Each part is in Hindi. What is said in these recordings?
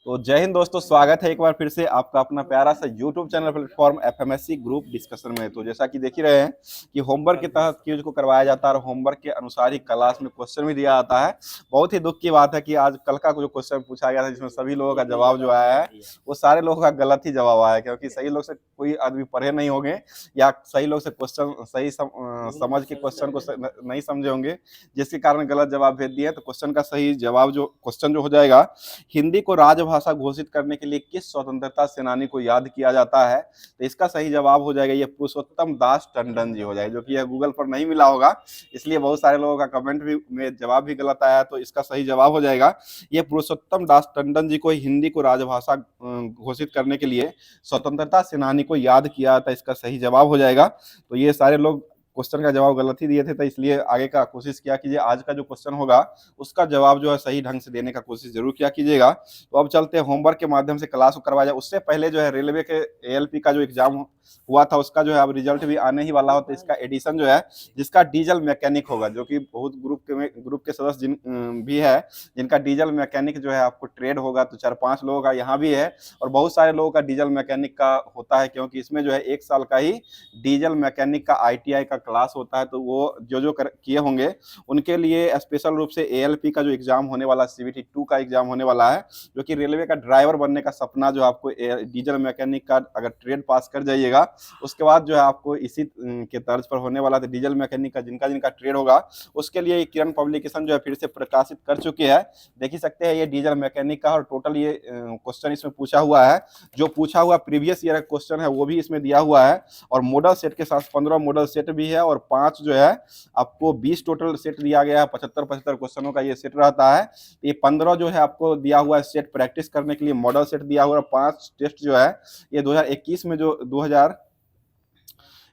तो जय हिंद दोस्तों, स्वागत है एक बार फिर से आपका अपना प्यारा सा YouTube channel platform F M S C group discussion में। तो जैसा कि देख ही रहे हैं कि होमवर्क के तहत क्यूज को करवाया जाता है और होमवर्क के अनुसार ही क्लास में क्वेश्चन भी दिया जाता है। बहुत ही दुख की बात है कि आज कल का जो क्वेश्चन पूछा गया था जिसमें सभी लोगों का जवाब जो आया है वो सारे लोगों का गलत ही जवाब आया है, क्योंकि सही लोग से कोई आदमी पढ़े नहीं होंगे या सही लोग से क्वेश्चन सही समझ के क्वेश्चन को नहीं समझे होंगे, जिसके कारण गलत जवाब भेज दिए। तो क्वेश्चन का सही जवाब जो क्वेश्चन जो हो जाएगा, हिंदी को राजभाषा घोषित करने के लिए किस स्वतंत्रता सेनानी को याद किया जाता है? तो इसका सही जवाब हो जाएगा ये पुरुषोत्तम दास टंडन जी हो जाएगा, जो कि यह गूगल पर नहीं मिला होगा, इसलिए बहुत सारे लोगों का कमेंट भी में जवाब भी गलत आया। तो इसका सही जवाब हो जाएगा ये पुरुषोत्तम दास टंडन जी को हिंदी को राजभाषा घोषित करने के लिए स्वतंत्रता सेनानी को याद किया था। इसका सही जवाब हो जाएगा। तो ये सारे लोग क्वेश्चन का जवाब गलत ही दिए थे, तो इसलिए आगे का कोशिश किया कीजिए आज का जो क्वेश्चन होगा उसका जवाब जो है सही ढंग से देने का कोशिश जरूर किया कीजिएगा। तो अब चलते हैं होमवर्क के माध्यम से क्लास को करवाया जाए। उससे पहले जो है रेलवे के एएलपी का जो एग्जाम हुआ था उसका जो है अब रिजल्ट भी आने ही वाला हो, तो इसका एडिशन जो है जिसका डीजल मैकेनिक होगा, जो कि बहुत ग्रुप के सदस्य जिन भी है जिनका डीजल मैकेनिक जो है आपको ट्रेड होगा, तो 4-5 लोगों का यहाँ भी है और बहुत सारे लोगों का डीजल मैकेनिक का होता है, क्योंकि इसमें जो है 1 साल का ही डीजल मैकेनिक का आईटीआई का क्लास होता है। तो वो जो किए होंगे उनके लिए स्पेशल रूप से एएलपी का जो एग्जाम होने वाला, सीबीटी 2 का एग्जाम होने वाला है, जो कि रेलवे का ड्राइवर बनने का सपना जो आपको डीजल मैकेनिक का अगर ट्रेड पास कर जाइएगा उसके बाद जो है आपको इसी के तर्ज पर होने वाला था डीजल मैकेनिक का जिनका जिनका ट्रेड होगा उसके लिए किरण पब्लिकेशन जो है फिर से प्रकाशित कर चुकी है। देख ही सकते हैं ये डीजल मैकेनिक का और टोटल ये क्वेश्चन इसमें पूछा हुआ है, जो पूछा हुआ प्रीवियस ईयर का क्वेश्चन है वो भी इसमें दिया हुआ है और मॉडल सेट के साथ 15 मॉडल सेट भी है और 5 जो है आपको 20 टोटल सेट दिया गया है। 75 क्वेश्चनों का ये सेट रहता है। ये 15 जो है आपको दिया हुआ है सेट प्रैक्टिस करने के लिए मॉडल सेट दिया हुआ है। 5 टेस्ट जो है ये 2021 में जो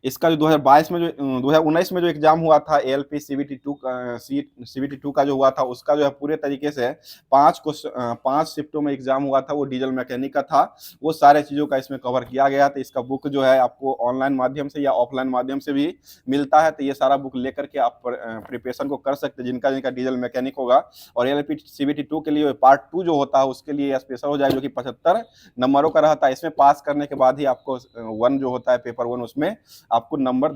इसका जो 2022 में जो 2019 में जो एग्जाम हुआ था एएलपी सीबीटी 2 का जो हुआ था उसका जो है पूरे तरीके से 5 शिफ्टों में एग्जाम हुआ था, वो डीजल मैकेनिक का था। वो सारे चीज़ों का इसमें कवर किया गया। तो इसका बुक जो है आपको ऑनलाइन माध्यम से या ऑफलाइन माध्यम से भी मिलता है, तो ये सारा बुक लेकर के आप प्रिपरेशन को कर सकते हैं जिनका जिनका डीजल मैकेनिक होगा। और एएलपी सीबीटी 2 के लिए पार्ट 2 जो होता है उसके लिए स्पेशल हो जाएगा, जो कि 75 नंबरों का रहता है। इसमें पास करने के बाद ही आपको 1 जो होता है पेपर 1 उसमें आपको नंबर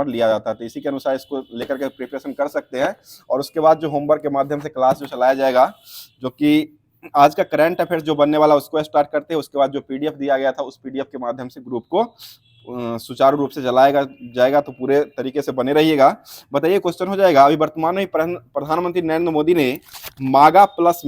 लिया जाता है। तो इसी के अनुसार इसको लेकर के प्रिपरेशन कर सकते हैं। और उसके बाद जो होमवर्क के माध्यम से क्लास जो चलाया जाएगा, जो कि आज का करंट अफेयर्स जो बनने वाला उसको स्टार्ट करते हैं। उसके बाद जो पीडीएफ दिया गया था उस पीडीएफ के माध्यम से ग्रुप को सुचारू रूप से चलाएगा जाएगा। तो पूरे तरीके से बने रहिएगा। बताइए क्वेश्चन हो जाएगा, अभी वर्तमान में प्रधानमंत्री नरेंद्र मोदी ने मागा प्लस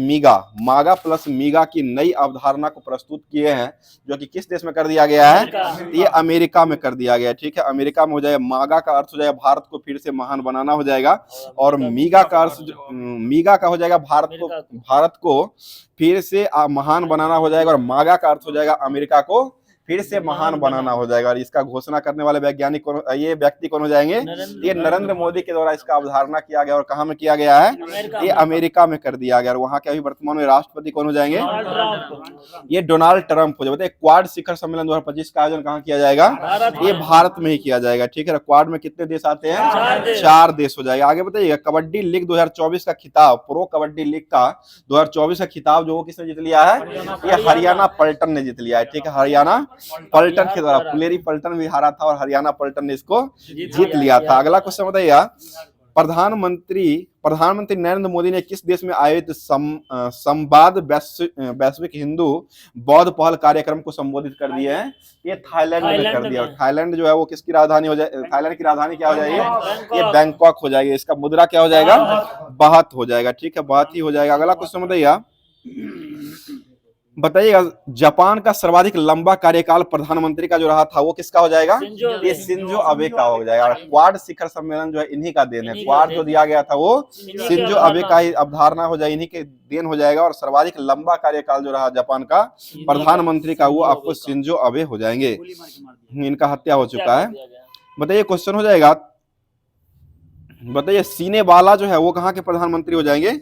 मीगा की नई अवधारणा को प्रस्तुत किए हैं, जो कि किस देश में कर दिया गया है? ये अमेरिका में कर दिया गया। ठीक है, अमेरिका में हो जाएगा। मागा का अर्थ हो जाएगा भारत को फिर से महान बनाना हो जाएगा और मीगा का अर्थ मीगा का हो जाएगा भारत को फिर से महान बनाना हो जाएगा और मागा का अर्थ हो जाएगा अमेरिका को फिर से महान बनाना हो जाएगा। और इसका घोषणा करने वाले वैज्ञानिक ये व्यक्ति कौन हो जाएंगे? ये नरेंद्र मोदी के द्वारा इसका अवधारणा किया गया। और कहां में किया गया है? ये अमेरिका में कर दिया गया। और वहां के अभी वर्तमान में राष्ट्रपति कौन हो जाएंगे? ये डोनाल्ड ट्रंप हो जाएगा। क्वाड शिखर सम्मेलन 2025 का आयोजन कहाँ किया जाएगा? ये भारत में ही किया जाएगा। ठीक है, क्वाड में कितने देश आते हैं? 4 देश हो जाएगा। आगे बताइएगा, कबड्डी लीग 2024 का खिताब, प्रो कबड्डी लीग का 2024 का खिताब जो किसने जीत लिया है? ये हरियाणा पलटन ने जीत लिया है। ठीक है, हरियाणा पलटन के द्वारा। पुलेरी पलटन भी हारा था और हरियाणा पलटन ने इसको जीत लिया था। अगला क्वेश्चन बताइएगा, प्रधानमंत्री नरेंद्र मोदी ने किस देश में आयोजित संवाद वैश्विक हिंदू बौद्ध पहल कार्यक्रम को संबोधित कर दिए हैं? ये थाईलैंड में कर दिया। थाईलैंड जो है वो किसकी राजधानी हो जाए? थाईलैंड की राजधानी क्या हो जाएगी? ये बैंकॉक हो जाएगी। इसका मुद्रा क्या हो जाएगा? बाहत हो जाएगा। ठीक है, बाहत ही हो जाएगा। अगला क्वेश्चन बताइएगा, जापान का सर्वाधिक लंबा कार्यकाल प्रधानमंत्री का जो रहा था वो किसका हो जाएगा? ये शिंजो अबे का हो जाएगा। और क्वाड शिखर सम्मेलन जो है इन्हीं का देन है। क्वाड जो दिया गया था वो शिंजो अबे का ही अवधारणा हो जाएगी, इन्हीं के देन हो जाएगा। और सर्वाधिक लंबा कार्यकाल जो रहा जापान का प्रधानमंत्री का वो आपको शिंजो अबे हो जाएंगे। इनका हत्या हो चुका है। बताइए क्वेश्चन हो जाएगा, बताइए सीने वाला जो है वो कहाँ के प्रधानमंत्री हो जाएंगे?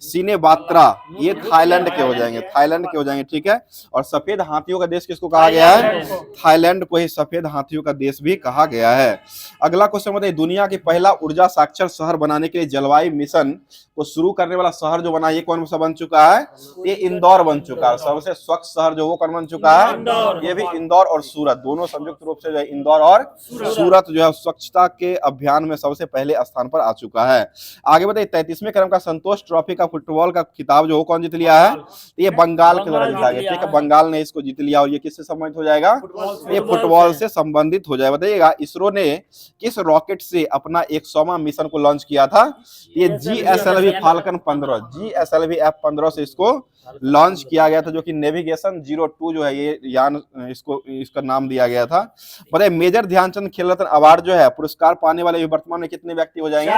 सिनेबात्रा, ये थाईलैंड के हो जाएंगे, थाईलैंड के हो जाएंगे, ठीक है। और सफेद हाथियों का देश किसको कहा गया है? थाईलैंड को ही सफेद हाथियों का देश भी कहा गया है। अगला क्वेश्चन बताइए, दुनिया के पहला ऊर्जा साक्षर शहर बनाने के लिए जलवायु मिशन को शुरू करने वाला शहर जो बना, ये कौन सा बन चुका है? ये इंदौर बन चुका है। सबसे स्वच्छ शहर जो वो कौन बन चुका है? ये भी इंदौर और सूरत दोनों संयुक्त रूप से जो है इंदौर और सूरत जो है स्वच्छता के अभियान में सबसे पहले स्थान पर आ चुका है। आगे बताइए, 33वें क्रम का संतोष ट्रॉफी का फुटबॉल का खिताब जो कौन जीत लिया है? ये बंगाल के द्वारा जीता गया, ठीक है, बंगाल ने इसको जीत लिया। और ये किससे संबंधित हो जाएगा? ये फुटबॉल से संबंधित हो जाएगा। बताइएगा, इसरो ने किस रॉकेट से अपना 100वां मिशन को लॉन्च किया था? ये GSLV फाल्कन 15, GSLV F-15 से इसको लॉन्च किया गया था, जो कि नेविगेशन 02 जो है ये यान, इसका नाम दिया गया था। बताइए, मेजर ध्यानचंद खेल रत्न अवार्ड जो है पुरस्कार पाने वाले वर्तमान में कितने व्यक्ति हो जाएंगे?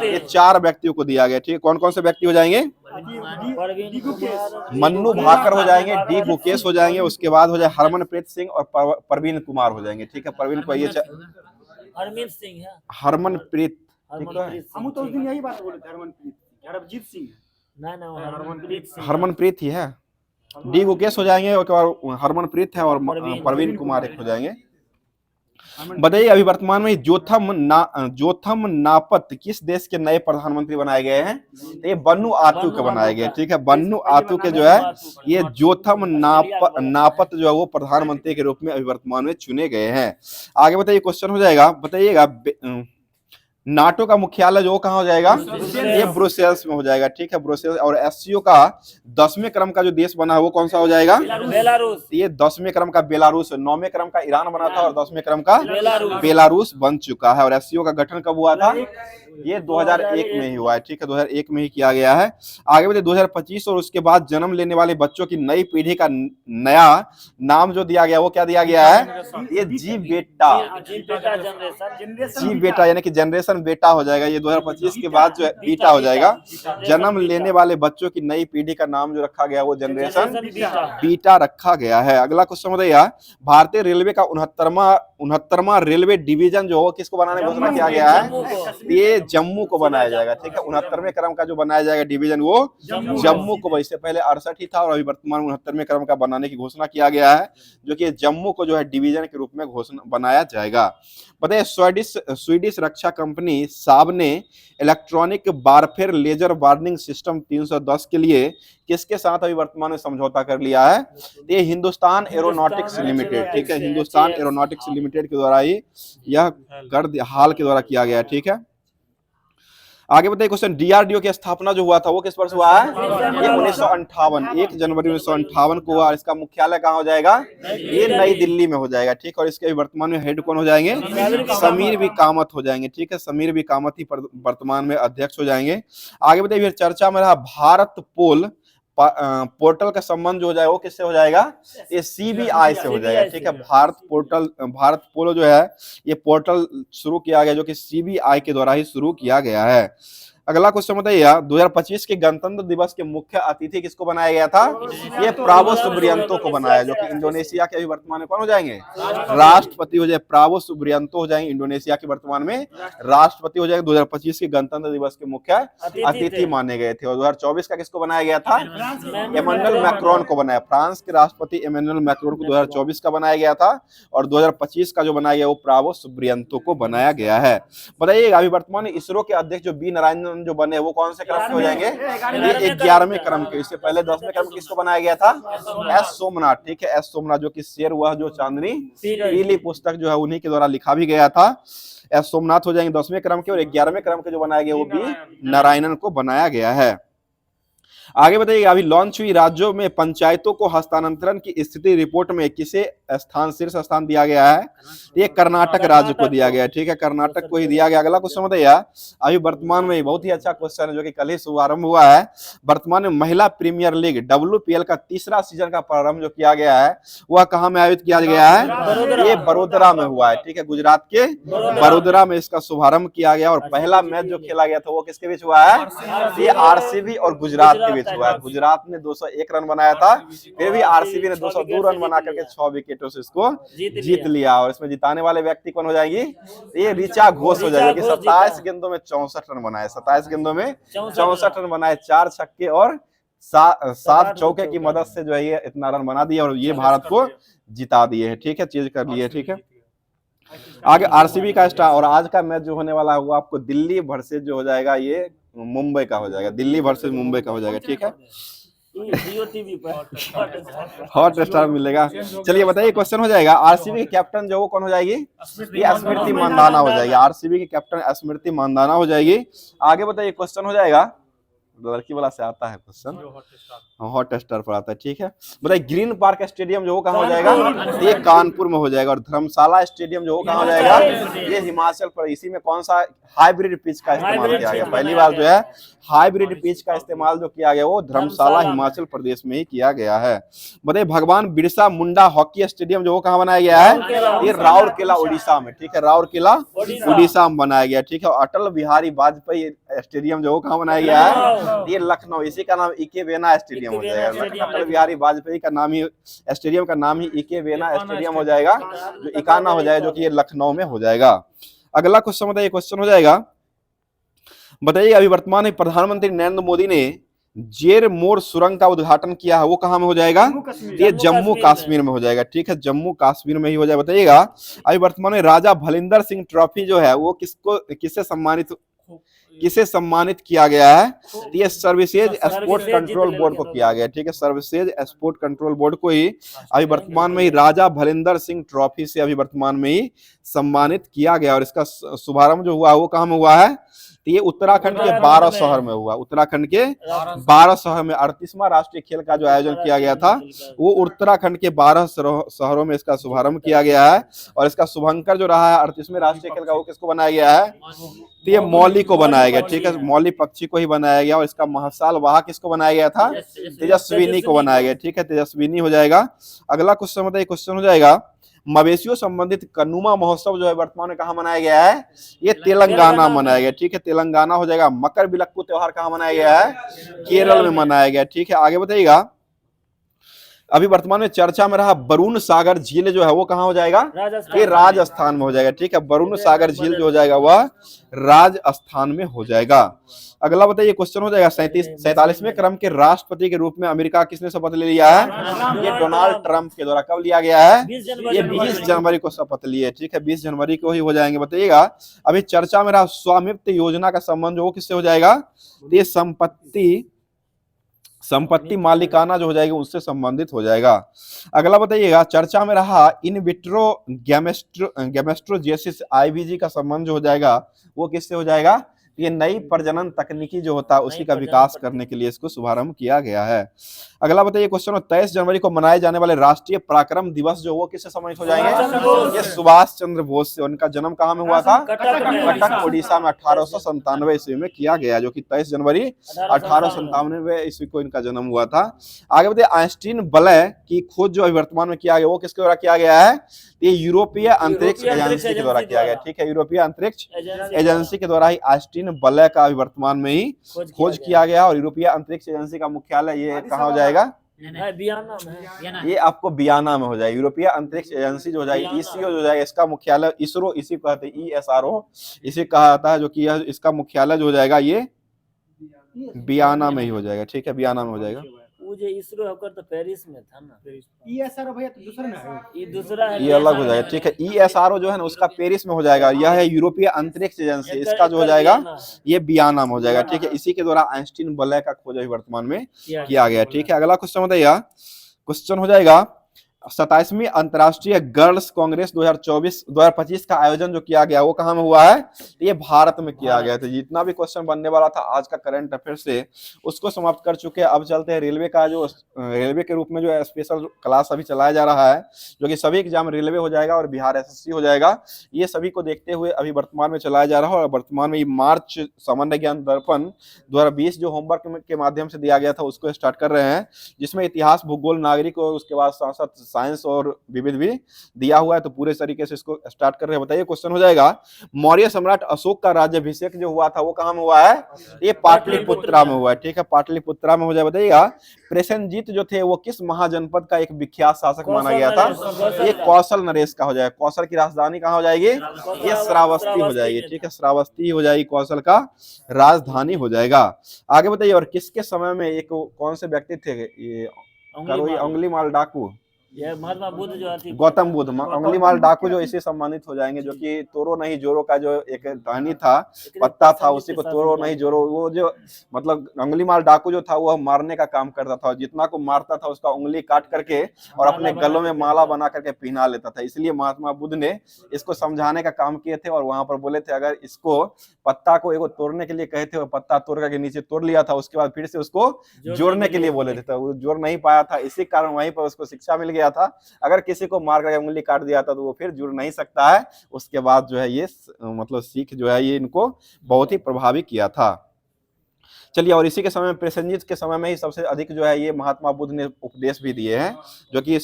ये 4 व्यक्तियों को दिया गया, ठीक है। कौन कौन से व्यक्ति हो जाएंगे? मन्नू भाकर हो जाएंगे, डी गुकेश हो जाएंगे, उसके बाद हो जाए हरमनप्रीत सिंह और परवीन कुमार हो जाएंगे, ठीक है। परवीन को ये हरमीत सिंह है, हरमनप्रीत, हम तो उस दिन यही बात बोले थे, हरमनप्रीत सिंह हरमनप्रीत ही है। डी गुकेश हो जाएंगे और हरमनप्रीत है, और परवीन कुमार एक हो जाएंगे। बताइए, अभी वर्तमान में जोथम नापत किस देश के नए प्रधानमंत्री बनाए गए हैं? ये बन्नू आतू के बनाए गए, ठीक है। बन्नू आतू के जो है ये जोथम नापत जो है वो प्रधानमंत्री के रूप में अभी वर्तमान में चुने गए हैं। आगे बताइए, क्वेश्चन हो जाएगा, बताइएगा नाटो का मुख्यालय जो कहाँ हो जाएगा? ये ब्रुसेल्स में हो जाएगा, ठीक है, ब्रुसेल्स। और SCO का 10वें क्रम का जो देश बना है वो कौन सा हो जाएगा? बेलारूस। ये 10वें क्रम का बेलारूस, 9वें क्रम का ईरान बना था और 10वें क्रम का बेलारूस बन चुका है। और SCO का गठन कब हुआ था? ये 2001 में ही हुआ है, ठीक है, 2001 में ही किया गया है। आगे बढ़े, 2025 और उसके बाद जन्म लेने वाले बच्चों की नई पीढ़ी का नया नाम जो दिया गया वो क्या दिया गया है? ये जी बेटा यानी कि जनरेशन बेटा हो जाएगा। ये 2025 के बाद जो है बीटा हो जाएगा। जन्म लेने वाले बच्चों की नई पीढ़ी का नाम जो रखा गया वो जनरेशन बीटा रखा गया है। अगला क्वेश्चन बताइए, भारतीय रेलवे का 69वां रेलवे डिवीजन जो किसको बनाने की घोषणा किया गया है? ये जम्मू को बनाया जाएगा, ठीक है। 69वें क्रम का जो बनाया जाएगा डिवीजन वो जम्मू को, इससे पहले 68 ही था और अभी वर्तमान 69वें क्रम का बनाने की घोषणा किया गया है, जो कि जम्मू को जो है डिवीजन के रूप में घोषणा बनाया जाएगा। बताइए, स्वीडिश रक्षा कंपनी साब ने electronic warfare laser warning system 310 के लिए किसके साथ अभी वर्तमान में समझौता कर लिया है? ये हिंदुस्तान एरोनॉटिक्स लिमिटेड, ठीक है, हिंदुस्तान एरोनॉटिक्स लिमिटेड के द्वारा ही यह हाल के द्वारा किया गया है, ठीक है। आगे बताइए, क्वेश्चन, DRDO की स्थापना जो हुआ था वो किस वर्ष हुआ है? ये 1958, 1 जनवरी 1958 को हुआ। इसका मुख्यालय कहाँ हो जाएगा? ये नई दिल्ली में हो जाएगा, ठीक। और इसके वर्तमान में हेड कौन हो जाएंगे? समीर भी कामत हो जाएंगे, ठीक है, समीर भी कामत ही वर्तमान में अध्यक्ष हो जाएंगे। आगे बताइए, चर्चा में रहा भारत पोल पोर्टल का संबंध जो हो जाएगा वो किससे हो जाएगा? ये CBI से हो जाएगा, ठीक है। भारत पोलो जो है ये पोर्टल शुरू किया गया, जो कि CBI के द्वारा ही शुरू किया गया है। अगला क्वेश्चन बताइए, 2025 के गणतंत्र दिवस के मुख्य अतिथि किसको बनाया गया था? ये प्राबो सुब्रियंतो को बनाया, जो कि इंडोनेशिया के अभी वर्तमान में कौन हो जाएंगे? राष्ट्रपति हो जाए, प्राबो सुब्रियंतो हो जाएंगे, इंडोनेशिया के वर्तमान में राष्ट्रपति हो जाएंगे। 2025 के गणतंत्र दिवस के मुख्य अतिथि माने गए थे। और 2024 का किसको बनाया गया था? इमैनुअल मैक्रोन को बनाया, फ्रांस के राष्ट्रपति इमैनुअल मैक्रोन को 2024 का बनाया गया था। और 2025 का जो बनाया गया वो प्राबो सुब्रियंतो को बनाया गया है। बताइए, अभी वर्तमान में इसरो के अध्यक्ष जो बी नारायणन जो बने वो कौन से क्रम के हो जाएंगे? ये 11वें क्रम के। इससे पहले 10वें क्रम किसको बनाया गया था? S सोमनाथ, ठीक है, S सोमनाथ, जो कि शेर वह जो चांदनी पीली पुस्तक जो है उन्हीं के द्वारा लिखा भी गया था। S सोमनाथ हो जाएंगे 10वें क्रम के। और 11वें क्रम के जो बनाया गया वो भी नारायणन को बनाया गया है। आगे बताइए, अभी लॉन्च हुई राज्यों में पंचायतों को हस्तांतरण की स्थिति रिपोर्ट में किसे शीर्ष स्थान दिया गया है? ये कर्नाटक राज्य को दिया गया है, ठीक है, कर्नाटक को ही दिया गया। अगला क्वेश्चन बताइए, अभी वर्तमान में बहुत ही अच्छा क्वेश्चन है जो कि कल ही शुभारंभ हुआ है। वर्तमान में महिला प्रीमियर लीग WPL का 3रा सीजन का प्रारंभ जो किया गया है वह कहाँ में आयोजित किया गया है? ये बड़ोदरा में हुआ है, ठीक है, गुजरात के बड़ोदरा में इसका शुभारंभ किया गया। और पहला मैच जो खेला गया था वो किसके बीच हुआ है? ये RCB और गुजरात के बीच हुआ है। गुजरात ने 201 रन बनाया था, फिर भी आरसीबी ने 202 रन बना करके 6 विकेटों से इसको जीत लिया। और इसमें जिताने वाले व्यक्ति कौन हो जाएंगी? ये ऋचा घोष हो जाएगी। 27 गेंदों में 64 रन बनाए, 27 गेंदों में 64 रन बनाए, 4 छक्के और 7 चौके की मदद से जो है ये इतना रन बना दिया और ये भारत को जिता दिए है। ठीक है, चेंज कर लिए। ठीक है, आगे आरसीबी का स्टार। और आज का मैच जो होने वाला है वो आपको दिल्ली वर्सेस जो हो जाएगा ये मुंबई का हो जाएगा, दिल्ली वर्सेस मुंबई का हो जाएगा। ठीक है, जियो टीवी पर हॉट स्टार मिलेगा। चलिए बताइए, क्वेश्चन हो जाएगा आरसीबी की कैप्टन जो वो कौन हो जाएगी? ये स्मृति मंदाना हो जाएगी। आरसीबी की कैप्टन स्मृति मंदाना हो जाएगी। आगे बताइए, क्वेश्चन हो जाएगा, लड़की वाला से आता है क्वेश्चन, हॉट स्टार पर आता है। ठीक है, बताइए ग्रीन पार्क स्टेडियम जो वो कहाँ हो जाएगा? ये कानपुर में हो जाएगा। और धर्मशाला स्टेडियम जो वो कहाँ हो जाएगा? ये हिमाचल पर। इसी में कौन सा हाइब्रिड पिच का इस्तेमाल किया गया? पहली बार जो है हाइब्रिड पिच का इस्तेमाल जो किया गया वो धर्मशाला हिमाचल प्रदेश में ही किया गया है। बताइए भगवान बिरसा मुंडा हॉकी स्टेडियम जो वो कहाँ बनाया गया है? ये राउरकेला उड़ीसा में। ठीक है, राउरकेला उड़ीसा में बनाया गया। ठीक है, अटल बिहारी वाजपेयी स्टेडियम जो वो कहाँ बनाया गया है? ये लखनऊ, इसी का नाम इके वेना स्टेडियम हो जाएगा। अटल बिहारी वाजपेयी का नाम ही स्टेडियम का नाम ही इके वेना स्टेडियम हो जाएगा, जो इकाना हो जाएगा, जो कि ये लखनऊ में हो जाएगा। अगला क्वेश्चन बताइए, क्वेश्चन हो जाएगा, बताइए अभी वर्तमान में प्रधानमंत्री नरेंद्र मोदी ने जेर मोर सुरंग का उद्घाटन किया है, वो कहाँ में हो जाएगा? ये जम्मू कश्मीर में हो जाएगा। ठीक है, जम्मू कश्मीर में ही हो जाएगा। बताइएगा अभी वर्तमान में राजा भलिंदर सिंह ट्रॉफी जो है वो किसे सम्मानित किया गया है? ये सर्विसेज स्पोर्ट कंट्रोल बोर्ड को किया गया। ठीक है, सर्विसेज स्पोर्ट कंट्रोल बोर्ड को ही अभी वर्तमान में ही राजा भलिंदर सिंह ट्रॉफी से अभी वर्तमान में ही सम्मानित किया गया। और इसका शुभारंभ जो हुआ वो कहाँ में हुआ है? तो ये उत्तराखंड के 12 शहर में हुआ। उत्तराखंड के 12 शहर में 38वां राष्ट्रीय खेल का जो आयोजन किया गया था वो उत्तराखंड के 12 शहरों में इसका शुभारंभ किया गया है। और इसका शुभंकर जो रहा है 38वें राष्ट्रीय खेल का वो किसको बनाया गया है? तो ये मौली को बनाया गया। ठीक है, मौली पक्षी को ही बनाया गया। और इसका महसाल वाह किसको बनाया गया था? तेजस्विनी को बनाया गया। ठीक है, तेजस्विनी हो जाएगा। अगला क्वेश्चन बताइए, क्वेश्चन हो जाएगा मवेशियों संबंधित कन्नुमा महोत्सव जो है वर्तमान में कहाँ मनाया गया है? ये तेलंगाना मनाया गया। ठीक है, तेलंगाना हो जाएगा। मकर बिलक्कू त्योहार कहाँ मनाया गया है? केरल में मनाया गया। ठीक है, आगे बताइएगा अभी वर्तमान में चर्चा में रहा वरुण सागर झील जो है वो कहाँ हो जाएगा? ये राजस्थान में हो जाएगा। ठीक है, वरुण सागर झील जो हो जाएगा वह राजस्थान में हो जाएगा। अगला बताइए, क्वेश्चन हो जाएगा 47वें क्रम के राष्ट्रपति के रूप में अमेरिका किसने शपथ ले लिया है? ये डोनाल्ड ट्रंप के द्वारा। कब लिया गया है? ये 20 जनवरी को शपथ लिए। ठीक है, 20 जनवरी को ही हो जाएंगे। बताइएगा अभी चर्चा में रहा स्वामित्व योजना का संबंध वो किससे हो जाएगा? ये संपत्ति मालिकाना जो हो जाएगी उससे संबंधित हो जाएगा। अगला बताइएगा चर्चा में रहा इन विट्रो गैमेस्ट्रोजेसिस आईवीजी का संबंध जो हो जाएगा वो किससे हो जाएगा? ये नई प्रजनन तकनीकी जो होता है उसी का विकास करने के लिए इसको शुभारंभ किया गया है। अगला बताइए क्वेश्चन 23 जनवरी को मनाए जाने वाले राष्ट्रीय पराक्रम दिवस जो वो किससे सम्मानित हो जाएंगे? ये सुभाष चंद्र बोस से। उनका जन्म कहाँ में हुआ था? कटक उड़ीसा में 1897 ईस्वी में किया गया, जो कि 23 जनवरी 1897 ईस्वी को इनका जन्म हुआ था। आगे बताइए आइंस्टीन वलय की खोज जो वर्तमान में किया गया वो किसके द्वारा किया गया है? ये यूरोपीय अंतरिक्ष एजेंसी के द्वारा किया गया। ठीक है, यूरोपीय अंतरिक्ष एजेंसी के द्वारा ही आइंस्टीन वलय का वर्तमान में ही खोज किया गया। और यूरोपीय अंतरिक्ष एजेंसी का मुख्यालय ये कहाँ हो जाएगा? ये आपको बियाना में हो जाएगा। यूरोपीय अंतरिक्ष एजेंसी जो हो जाएगी ईसीओ जो जाएगा, इसका मुख्यालय इसरो इसी को कहते हैं, ESRO इसे कहा जाता है, जो कि इसका मुख्यालय जो हो जाएगा ये बियाना में ही हो जाएगा। ठीक है, बियाना में हो जाएगा। वो जो इसरो होकर तो पेरिस में था ना। ESRO भैया तो दूसरा ना है, ये दूसरा है, ये अलग हो जाएगा। ठीक है, ESRO जो है ना उसका पेरिस में हो जाएगा। यह है यूरोपीय अंतरिक्ष एजेंसी, इसका जो हो जाएगा ये बियाना में हो जाएगा। ठीक है, इसी के द्वारा आइंस्टीन वलय का खोज अभी वर्तमान में किया गया। ठीक है, अगला क्वेश्चन बताइए, क्वेश्चन हो जाएगा 27वीं अंतर्राष्ट्रीय गर्ल्स कांग्रेस 2025 का आयोजन जो किया गया वो कहाँ में हुआ है? ये भारत में किया गया था। जितना भी क्वेश्चन बनने वाला था आज का करंट अफेयर से उसको समाप्त कर चुके हैं। अब चलते हैं रेलवे का, जो रेलवे के रूप में जो स्पेशल क्लास अभी चलाया जा रहा है, जो कि सभी एग्जाम रेलवे हो जाएगा और बिहार SSC हो जाएगा। ये सभी को देखते हुए अभी वर्तमान में चलाया जा रहा है। और वर्तमान में ये मार्च सामान्य ज्ञान दर्पण 2020 जो होमवर्क के माध्यम से दिया गया था उसको स्टार्ट कर रहे हैं, जिसमें इतिहास, भूगोल, नागरिक और उसके बाद साइंस और विविध भी दिया हुआ है, तो पूरे तरीके से इसको स्टार्ट कर रहे हैं। बताइए क्वेश्चन हो जाएगा, मौर्य सम्राट अशोक का राज्याभिषेक जो हुआ था वो कहाँ में हुआ है? ये पाटलिपुत्रा में हुआ है, ठीक है, पाटलिपुत्रा में हो जाए। बताइएगा प्रसेनजीत जो थे वो किस महाजनपद का एक विख्यात शासक माना गया था? ये कौशल नरेश का हो जाएगा। कौशल की राजधानी कहाँ हो जाएगी? ये श्रावस्ती हो जाएगी, ठीक है, श्रावस्ती हो जाएगी, कौशल का राजधानी हो जाएगा। आगे बताइए, और किसके समय में एक कौन से व्यक्ति थे ये अंगुलीमाल डाकू? यह महात्मा बुद्ध जो थी, गौतम बुद्ध, अंगुलीमाल डाकू जो इसी सम्मानित हो जाएंगे, जो कि तोरो नहीं जोरो का जो एक टहनी था, पत्ता था, उसी को तोरो नहीं जोरो, वो जो मतलब अंगुलीमाल डाकू जो था वो मारने का काम करता था, और जितना को मारता था उसका उंगली काट करके और अपने गलों में माला बना करके पहना लेता था। इसलिए महात्मा बुद्ध ने इसको समझाने का काम किए थे, और वहां पर बोले थे अगर इसको पत्ता को एगो तोड़ने के लिए कहे थे और पत्ता तोड़ करके नीचे तोड़ लिया था, उसके बाद फिर से उसको जोड़ने के लिए बोले थे, तो वो जोड़ नहीं पाया था। इसी कारण वहीं पर उसको शिक्षा मिल गया था, अगर किसी को मार करके उंगली काट दिया था तो वो फिर जुड़ नहीं सकता है। उसके बाद जो है ये मतलब सीख जो है ये इनको बहुत ही प्रभावी किया था। चलिए, और इसी के समय में प्रसेनजीत के समय में ही सबसे अधिक जो है ये महात्मा बुद्ध ने उपदेश भी दिए हैं, जो कि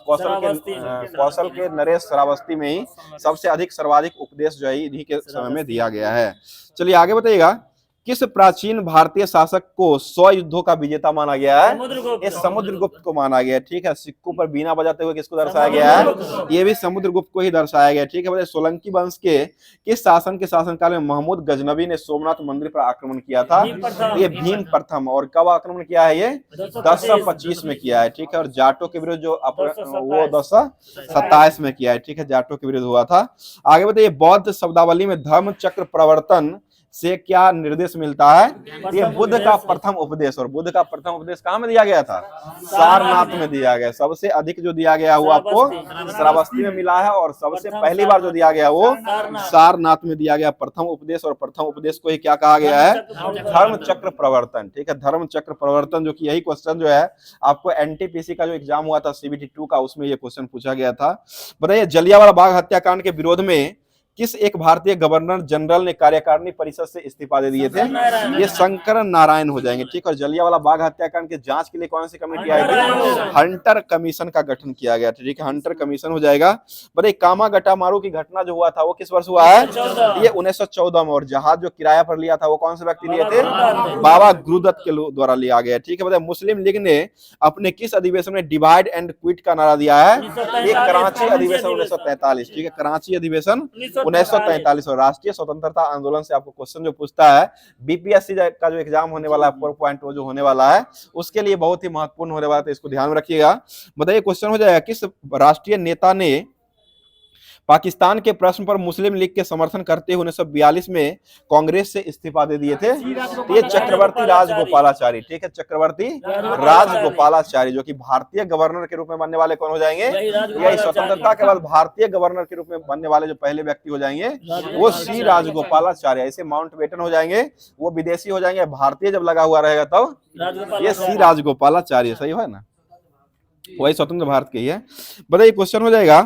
कौशल के नरेश श्रावस्ती में ही सबसे अधिक सर्वाधिक उपदेश जो है इन्हीं के समय में दिया गया है। चलिए आगे बताइएगा, किस प्राचीन भारतीय शासक को 100 युद्धों का विजेता माना गया है? ये समुद्रगुप्त को माना गया है, ठीक है। सिक्कों पर बीना बजाते हुए किसको दर्शाया गया है? ये भी समुद्रगुप्त को ही दर्शाया गया है, ठीक है। बताइए सोलंकी वंश के किस शासन के शासनकाल में महमूद गजनबी ने सोमनाथ मंदिर पर आक्रमण किया था? ये भीम प्रथम। और कब आक्रमण किया है? ये 1025 में किया है, ठीक है। और जाटों के विरुद्ध जो वो 1027 में किया है, ठीक है, जाटों के विरुद्ध हुआ था। आगे बताइए, बौद्ध शब्दावली में धर्म चक्र प्रवर्तन से क्या निर्देश मिलता है? ये बुद्ध का प्रथम उपदेश। और बुद्ध का प्रथम उपदेश कहाँ में दिया गया था? सारनाथ में दिया गया। सबसे अधिक जो दिया गया वो आपको श्रावस्ती में मिला है, और सबसे पहली बार जो दिया गया वो सारनाथ में दिया गया प्रथम उपदेश। और प्रथम उपदेश को ही क्या कहा गया है? धर्म चक्र प्रवर्तन, ठीक है, धर्म चक्र प्रवर्तन, जो कि यही क्वेश्चन जो है आपको एनटीपीसी का जो एग्जाम हुआ था CBT 2 का, उसमें ये क्वेश्चन पूछा गया था। बताइए, जलियांवाला बाग हत्याकांड के विरोध में किस एक भारतीय गवर्नर जनरल ने कार्यकारिणी परिषद से इस्तीफा दे दिए थे? ये शंकर नारायण हो जाएंगे, ठीक। और जलियांवाला बाग हत्याकांड की जांच के लिए कौन सी कमेटी आई थी? हंटर कमीशन का गठन किया गया था, ठीक है, हंटर कमीशन हो जाएगा। बताइए, कामागटामारू की घटना जो हुआ था वो किस वर्ष हुआ है? ये 1914 में। और जहाज जो किराया पर लिया था वो कौन से व्यक्ति लिए थे? बाबा गुरुदत्त के द्वारा लिया गया, ठीक है। बताइए, मुस्लिम लीग ने अपने किस अधिवेशन में डिवाइड एंड क्विट का नारा दिया है? ये कराची अधिवेशन 1943, ठीक है, कराची अधिवेशन 1943। और राष्ट्रीय स्वतंत्रता आंदोलन से आपको क्वेश्चन जो पूछता है बीपीएससी का जो एग्जाम होने वाला है 4.0 जो होने वाला है, उसके लिए बहुत ही महत्वपूर्ण होने वाला है, तो इसको ध्यान में रखिएगा। बताइए, क्वेश्चन हो जाएगा, किस राष्ट्रीय नेता ने पाकिस्तान के प्रश्न पर मुस्लिम लीग के समर्थन करते हुए 1942 में कांग्रेस से इस्तीफा दे दिए थे? ये चक्रवर्ती राजगोपालाचारी, ठीक है, चक्रवर्ती राजगोपालाचारी, जो कि भारतीय गवर्नर के रूप में बनने वाले कौन हो जाएंगे? यही स्वतंत्रता के बाद भारतीय गवर्नर के रूप में बनने वाले जो पहले व्यक्ति हो जाएंगे वो सी राजगोपालाचारी। ऐसे माउंटबेटन हो जाएंगे, वो विदेशी हो जाएंगे, भारतीय जब लगा हुआ रहेगा तब ये सी राजगोपालाचारी, सही है ना, वही स्वतंत्र भारत के ही है। बताइए, क्वेश्चन हो जाएगा,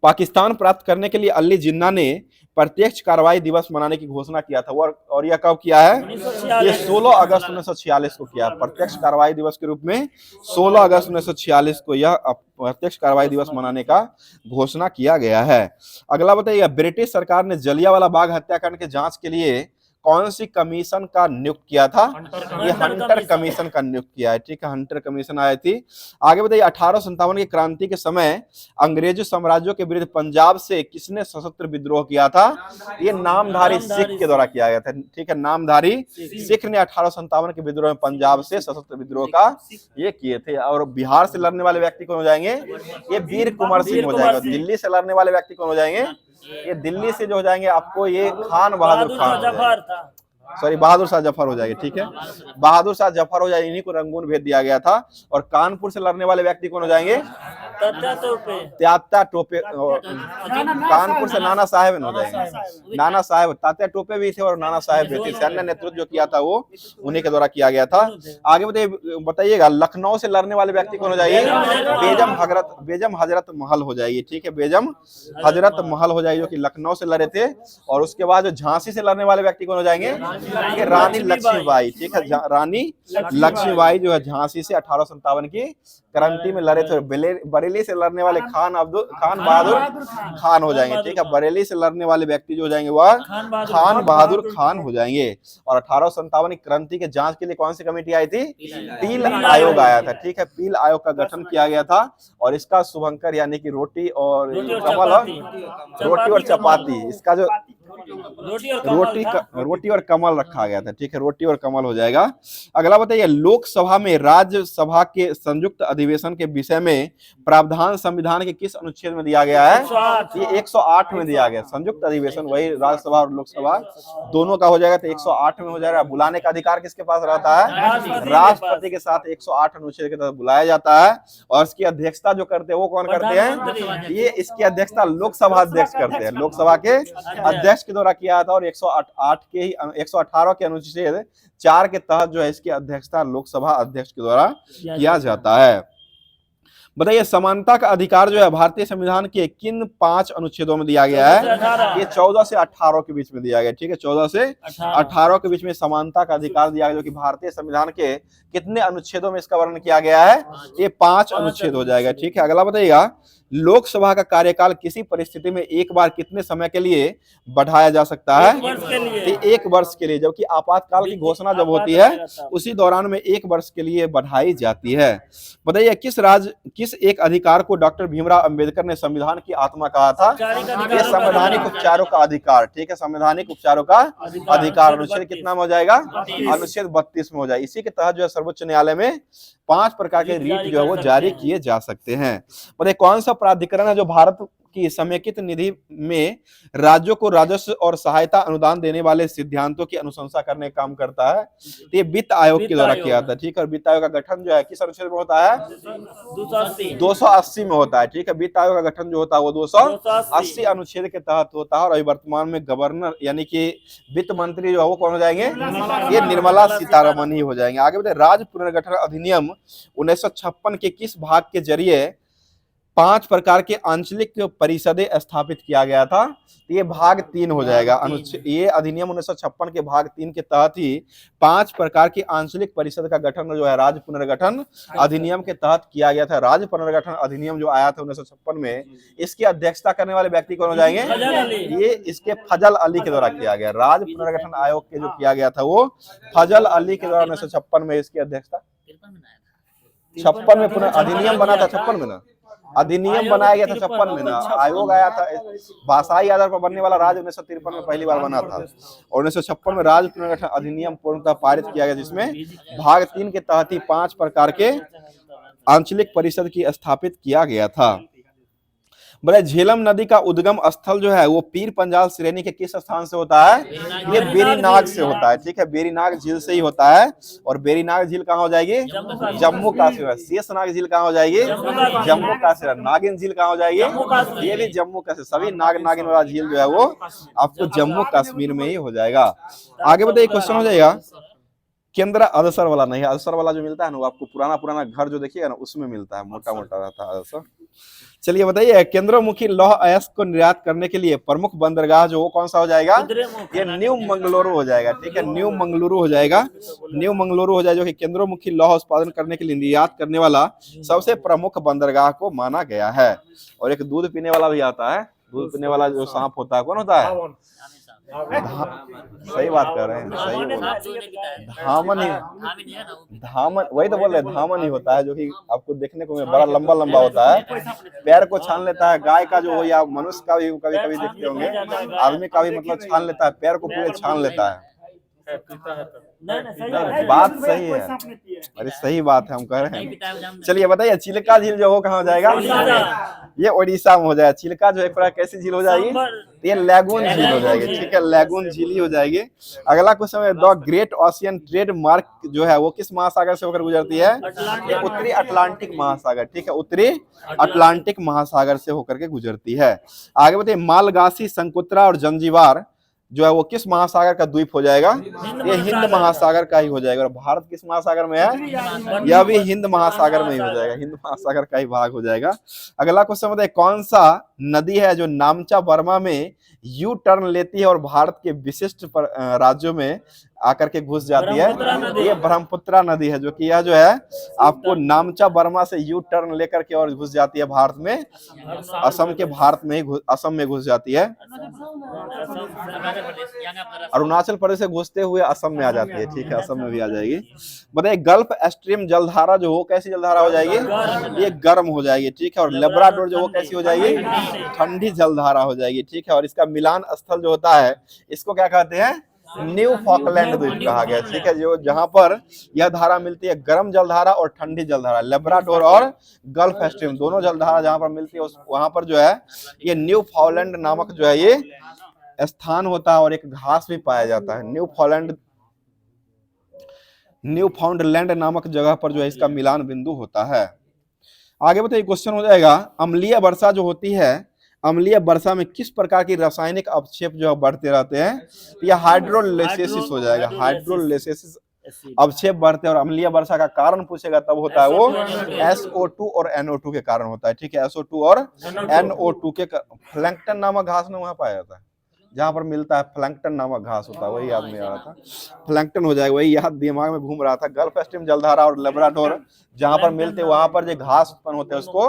पाकिस्तान प्राप्त करने के लिए अली जिन्ना ने प्रत्यक्ष कार्रवाई दिवस मनाने की घोषणा किया था, और यह कब किया है? ये 16 अगस्त 1946 को किया। प्रत्यक्ष कार्रवाई दिवस के रूप में 16 अगस्त 1946 को यह प्रत्यक्ष कार्रवाई दिवस मनाने का घोषणा किया गया है। अगला बताइए, ब्रिटिश सरकार ने जलियांवाला बाग हत्याकांड के जांच के लिए कौन सी कमीशन का नियुक्त किया था? ये हंटर कमीशन का नियुक्त किया है, ठीक है, हंटर कमीशन आई थी। आगे बताइए, 1857 की क्रांति के समय अंग्रेजी साम्राज्यों के विरुद्ध पंजाब से किसने सशस्त्र विद्रोह किया था? ये नामधारी सिख के द्वारा किया गया था, ठीक है, नामधारी सिख ने 1857 के विद्रोह में पंजाब से सशस्त्र विद्रोह का ये किए थे। और बिहार से लड़ने वाले व्यक्ति कौन हो जाएंगे? ये वीर कुंवर सिंह हो जाएगा। दिल्ली से लड़ने वाले व्यक्ति कौन हो जाएंगे? ये दिल्ली से जो हो जाएंगे आपको ये खान बहादुर खान, सॉरी बहादुर शाह जफर हो जाएंगे, ठीक है, बहादुर शाह जफर हो जाएंगे, इन्हीं को रंगून भेज दिया गया था। और कानपुर से लड़ने वाले व्यक्ति कौन हो जाएंगे? तात्या टोपे। कानपुर से नाना साहेब हो जाएंगे, नाना साहेब, तात्या टोपे भी थे और नाना साहेब भी थे। सैन्य नेतृत्व जो किया था वो उन्हीं के द्वारा किया गया था। आगे बताइएगा, लखनऊ से लड़ने वाले व्यक्ति कौन हो जाएगी? बेगम हजरत महल हो जाएगी, ठीक है, बेगम हजरत महल हो जाएगी, जो कि लखनऊ से लड़े थे। और उसके बाद जो झांसी से लड़ने वाले व्यक्ति कौन हो जाएंगे? रानी लक्ष्मीबाई, ठीक है, रानी लक्ष्मीबाई जो है झांसी से 1857 की क्रांति में लड़े थे। बरेली से लड़ने वाले खान बहादुर खान हो जाएंगे, ठीक है। बरेली से लड़ने वाले व्यक्ति जो हो जाएंगे वह खान बहादुर खान हो जाएंगे। और 1857 की क्रांति के जांच के लिए कौन सी कमेटी आई थी? पील आयोग आया था, ठीक है। पील आयोग का गठन किया गया था और इसका शुभंकर यानी कि रोटी और चपाती, इसका जो रोटी और कमल रखा गया था, ठीक है। रोटी और कमल हो जाएगा। अगला बताइए, लोकसभा में राज्यसभा के संयुक्त अधिवेशन के विषय में प्रावधान संविधान के किस अनुच्छेद में दिया गया है? ये 108 में दिया गया। संयुक्त अधिवेशन वही राज्यसभा और लोकसभा दोनों का हो जाएगा, तो 108 में हो जाएगा। बुलाने का अधिकार किसके पास रहता है? राष्ट्रपति के साथ 108 अनुच्छेद के तहत बुलाया जाता है। और इसकी अध्यक्षता जो करते हैं वो कौन करते हैं? ये इसकी अध्यक्षता लोकसभा अध्यक्ष करते हैं, लोकसभा के अध्यक्ष के द्वारा किया था। और 118 के अनुच्छेद 4 के तहत जो है इसकी अध्यक्षता लोकसभा अध्यक्ष के द्वारा किया जाता है। बताइए, समानता का अधिकार जो है भारतीय संविधान के किन 5 अनुच्छेदों में दिया गया है? ये 14 से 18 के बीच में दिया गया, ठीक है। 14 से 18 के बीच में समानता का अधिकार दिया गया, जो कि भारतीय संविधान के कितने अनुच्छेदों में इसका वर्णन किया गया है? ये 5 अनुच्छेद हो जाएगा, ठीक है। अगला बताइएगा, लोकसभा का कार्यकाल किसी परिस्थिति में एक बार कितने समय के लिए बढ़ाया जा सकता है? 1 वर्ष के लिए, जबकि आपातकाल की घोषणा जब होती है उसी दौरान में 1 वर्ष के लिए बढ़ाई जाती है। बताइए, किस एक अधिकार को डॉक्टर भीमराव अंबेडकर ने संविधान की आत्मा कहा था? ये संवैधानिक उपचारों का अधिकार, ठीक है। संवैधानिक उपचारों का अधिकार अनुच्छेद कितना में हो जाएगा? अनुच्छेद 32 में हो जाएगा। इसी के तहत जो है सर्वोच्च न्यायालय में 5 प्रकार के रीट जो है वो जारी किए जा सकते हैं। बताइए, कौन सा प्राधिकरण है जो भारत की समेकित निधि में राज्यों को राजस्व और सहायता अनुदान देने वाले सिद्धांतों की अनुशंसा करने का काम करता है? तो ये वित्त आयोग के द्वारा किया जाता है, ठीक है। और वित्त आयोग का गठन जो है किस अनुच्छेद में होता है? 280 में होता है, ठीक है। वित्त आयोग का गठन जो होता है वो 280 अनुच्छेद के तहत होता है। और अभी वर्तमान में गवर्नर यानी कि वित्त मंत्री जो है वो कौन हो जाएंगे? ये निर्मला सीतारमण ही हो जाएंगे। आगे बताइए, राज्य पुनर्गठन अधिनियम 1956 के किस भाग के जरिए 5 प्रकार के आंचलिक परिषदें स्थापित किया गया था? ये भाग 3 हो जाएगा। अनुच्छेद ये अधिनियम 1956 के भाग 3 के तहत ही 5 प्रकार की आंचलिक परिषद का गठन जो है राज्य पुनर्गठन अधिनियम के तहत किया गया था। राज्य पुनर्गठन अधिनियम जो आया था 1956 में, इसकी अध्यक्षता करने वाले व्यक्ति कौन हो जाएंगे? ये इसके फजल अली के द्वारा किया गया। राज्य पुनर्गठन आयोग के जो किया गया था वो फजल अली के द्वारा 1956 में इसकी अध्यक्षता 56 में पुनः अधिनियम बना था। 56 में ना अधिनियम बनाया गया था, 56 में ना आयोग आया था। भाषाई आधार पर बनने वाला राज्य 1953 में पहली बार बना था। और 1956 में राज्य पुनर्गठन अधिनियम पूर्णतः पारित किया गया, जिसमें भाग 3 के तहत ही 5 प्रकार के आंचलिक परिषद की स्थापित किया गया था। बोले, झेलम नदी का उद्गम स्थल जो है वो पीर पंजाल श्रेणी के किस स्थान से होता है? ये बेरीनाग से होता है, ठीक है। बेरीनाग झील से ही होता है। और बेरीनाग झील कहाँ हो जाएगी? जम्मू कश्मीर। शेषनाग झील कहाँ हो जाएगी? जम्मू कश्मीर। नागिन झील कहाँ हो जाएगी? ये भी जम्मू कश्मीर। सभी नाग नागिन वाला झील जो है वो आपको जम्मू कश्मीर में ही हो जाएगा। आगे बताइए, क्वेश्चन हो जाएगा, केंद्र अदसर वाला नहीं है। अदसर वाला जो मिलता है ना वो आपको पुराना घर जो देखिएगा ना उसमें मिलता है, मोटा रहता है अदसर। चलिए बताइए, केंद्रमुखी लौह अयस्क को निर्यात करने के लिए प्रमुख बंदरगाह जो वो कौन सा हो जाएगा? ये न्यू मंगलुरु हो जाएगा, ठीक है। न्यू मंगलुरु हो जाएगा। न्यू मंगलुरु हो जाएगा, जो कि केंद्रमुखी लौह उत्पादन करने के लिए निर्यात करने वाला सबसे प्रमुख बंदरगाह को माना गया है। और एक दूध पीने वाला भी आता है। दूध पीने वाला जो सांप होता है कौन होता है? सही बात कर रहे हैं, सही धामन वही तो बोल रहे, धामन ही होता है, जो कि आपको देखने को बड़ा लंबा होता है, पैर को छान लेता है। गाय का जो हो या मनुष्य का भी कभी देखते होंगे, आदमी का भी मतलब छान लेता है, पैर को पूरे छान लेता है। बात सही है, अरे सही बात है, हम कह रहे हैं। चलिए बताइए, चिल्का झील जो हो कहाँ हो जाएगा? ये ओडिशा में हो जाएगा। चिल्का जो है कैसी झील हो जाएगी? ये लैगून झील हो जाएगी, ठीक है। लैगून झील ही हो जाएगी। अगला क्वेश्चन है, द ग्रेट ओशियन ट्रेड मार्ग जो है वो किस महासागर से होकर गुजरती है? ये उत्तरी अटलांटिक महासागर, ठीक है। उत्तरी अटलांटिक महासागर से होकर के गुजरती है। आगे बताइए, मालगासी, संकुत्रा और जंजीबार जो है वो किस महासागर का द्वीप हो जाएगा? ये हिंद महासागर का ही हो जाएगा। और भारत किस महासागर में है? यह भी हिंद महासागर में ही हो जाएगा, हिंद महासागर का ही भाग हो जाएगा। अगला क्वेश्चन बताइए, कौन सा नदी है जो नामचा बर्मा में यू टर्न लेती है और भारत के विशिष्ट राज्यों में आकर के घुस जाती ब्रह्मपुत्रा है। नदी। ये ब्रह्मपुत्रा नदी है जो कि यह जो है आपको नामचा बर्मा से यू टर्न लेकर के और घुस जाती है भारत में, असम के भारत में ही असम में घुस जाती है, अरुणाचल प्रदेश से घुसते हुए असम में आ जाती है। ठीक है, असम में भी आ जाएगी। बताइए गल्फ स्ट्रीम जलधारा जो हो कैसी जलधारा हो जाएगी, ये गर्म हो जाएगी। ठीक है, और लेब्राडोर जो वो कैसी हो जाएगी, ठंडी जलधारा हो जाएगी। ठीक है, और इसका मिलान स्थल जो होता है इसको क्या कहते हैं, न्यू फॉकलैंड द्वीप कहा गया। ठीक है, जो जहां पर यह धारा मिलती है गर्म जलधारा और ठंडी जलधारा, लेब्राडोर और गल्फ स्ट्रीम दोनों जलधारा जहां पर मिलती है वहां पर जो है ये न्यू फाउलैंड नामक जो है ये स्थान होता है और एक घास भी पाया जाता है। न्यू फाउंडलैंड नामक जगह पर जो है इसका मिलान बिंदु होता है। आगे बताइए क्वेश्चन हो जाएगा, अम्लीय वर्षा जो होती है, अम्लीय वर्षा में किस प्रकार की रासायनिक अवक्षेप जो बढ़ते रहते हैं, तो यह हाइड्रोलाइसिस हो जाएगा। हाइड्रोलाइसिस अवक्षेप बढ़ते हैं और अम्लीय वर्षा का कारण पूछेगा तब होता है वो SO2 और NO2 के कारण होता है। ठीक है, SO2 और NO2 के प्लैंकटन नामक घास ने वहां पाया जाता है जहां पर मिलता है, प्लैंकटन नामक घास होता है, वही याद नहीं आ रहा था, प्लैंकटन हो जाएगा, वही याद दिमाग में घूम रहा था। गल्फ स्ट्रीम जलधारा और लेब्राडोर जहां पर मिलते वहां पर जो घास उत्पन्न होते हैं उसको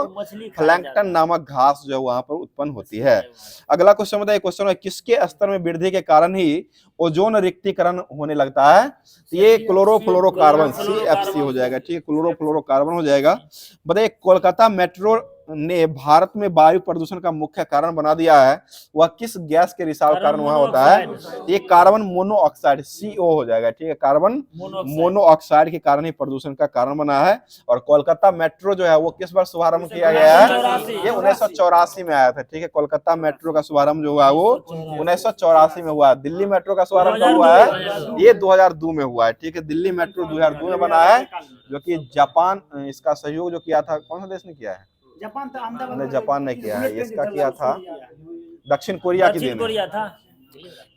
प्लैंकटन नामक घास जो है वहां पर उत्पन्न होती है। अगला क्वेश्चन बताइए, क्वेश्चन है किसके स्तर में वृद्धि के कारण ही ओजोन रिक्तीकरण होने लगता है, तो ये क्लोरोफ्लोरोकार्बन CFC हो जाएगा। ठीक है, क्लोरोफ्लोरोकार्बन हो जाएगा। बताइए कोलकाता मेट्रो ने भारत में वायु प्रदूषण का मुख्य कारण बना दिया है, वह किस गैस के रिसाव कारण वहां होता है, ये कार्बन मोनोऑक्साइड CO हो जाएगा। ठीक है, कार्बन मोनोऑक्साइड के कारण ही प्रदूषण का कारण बना है। और कोलकाता मेट्रो जो है वो किस बार शुभारंभ किया गया है, ये 1984 में आया था। ठीक है, कोलकाता मेट्रो का शुभारंभ जो हुआ है वो 1984 में हुआ है। दिल्ली मेट्रो का शुभारंभ कब हुआ है, ये 2002 में हुआ है। ठीक है, दिल्ली मेट्रो 2002 में बना है, जो कि जापान इसका सहयोग जो किया था, कौन सा देश ने किया है, जापान ने किया है, इसका किया था दक्षिण कोरिया की देन है।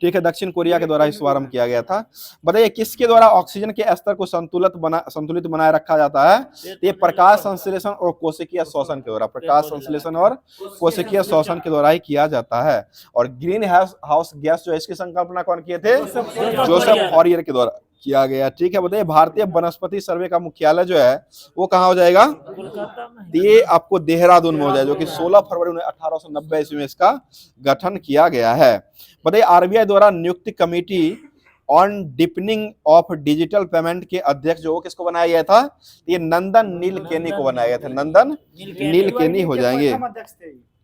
ठीक है, दक्षिण कोरिया के द्वारा शुभारंभ किया गया था। बताइए किसके द्वारा ऑक्सीजन के स्तर को संतुलित बनाए रखा जाता है, ये प्रकाश संश्लेषण और कोशिकीय शोषण के द्वारा, प्रकाश संश्लेषण और कोशिकीय शोषण के द्वारा ही किया जाता है। और ग्रीन हाउस गैस जो है इसकी संकल्पना कौन किए थे, जोसेफ फॉरियर के द्वारा किया गया। ठीक है, बताइए भारतीय वनस्पति सर्वे का मुख्यालय जो है वो कहाँ हो जाएगा, ये आपको देहरादून में हो जाएगा, जो कि 16 फरवरी 1890 ईस्वी में इसका गठन किया गया है। बताइए RBI द्वारा नियुक्ति committee on deepening of digital payment के अध्यक्ष जो किसको बनाया गया था, ये नंदन नीलकेनी को बनाया गया था, नंदन नीलकेनी हो जाएंगे।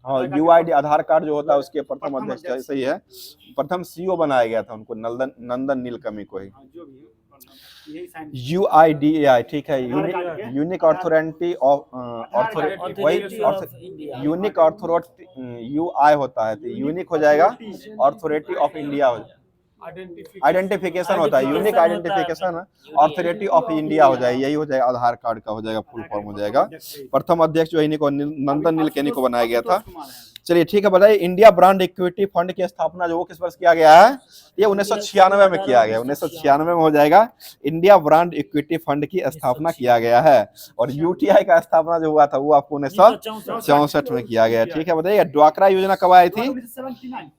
हाँ, UID आधार कार्ड जो होता है उसके प्रथम अध्यक्ष सही है, प्रथम CO बनाया गया था उनको, नंदन नीलकमी को ही। UIDAI ठीक है, unique authority of unique authority UI होता है, तो यूनिक हो जाएगा, अथॉरिटी ऑफ इंडिया हो जाएगा, आइडेंटिफिकेशन होता है, unique identification authority of India हो जाएगा, यही हो जाएगा, आधार कार्ड का हो जाएगा, फुल फॉर्म हो जाएगा। प्रथम अध्यक्ष जो इन्हीं को नंदन नीलकेनी को बनाया गया था। चलिए ठीक है, बताइए इंडिया ब्रांड इक्विटी फंड की स्थापना जो किस वर्ष किया गया है, ये 1996 में किया गया, 1996 में हो जाएगा, इंडिया ब्रांड इक्विटी फंड की स्थापना किया गया है। और UTI का स्थापना जो हुआ था वो आपको 1964 में किया गया। ठीक है, बताइए ड्वाक्रा योजना कब आई थी,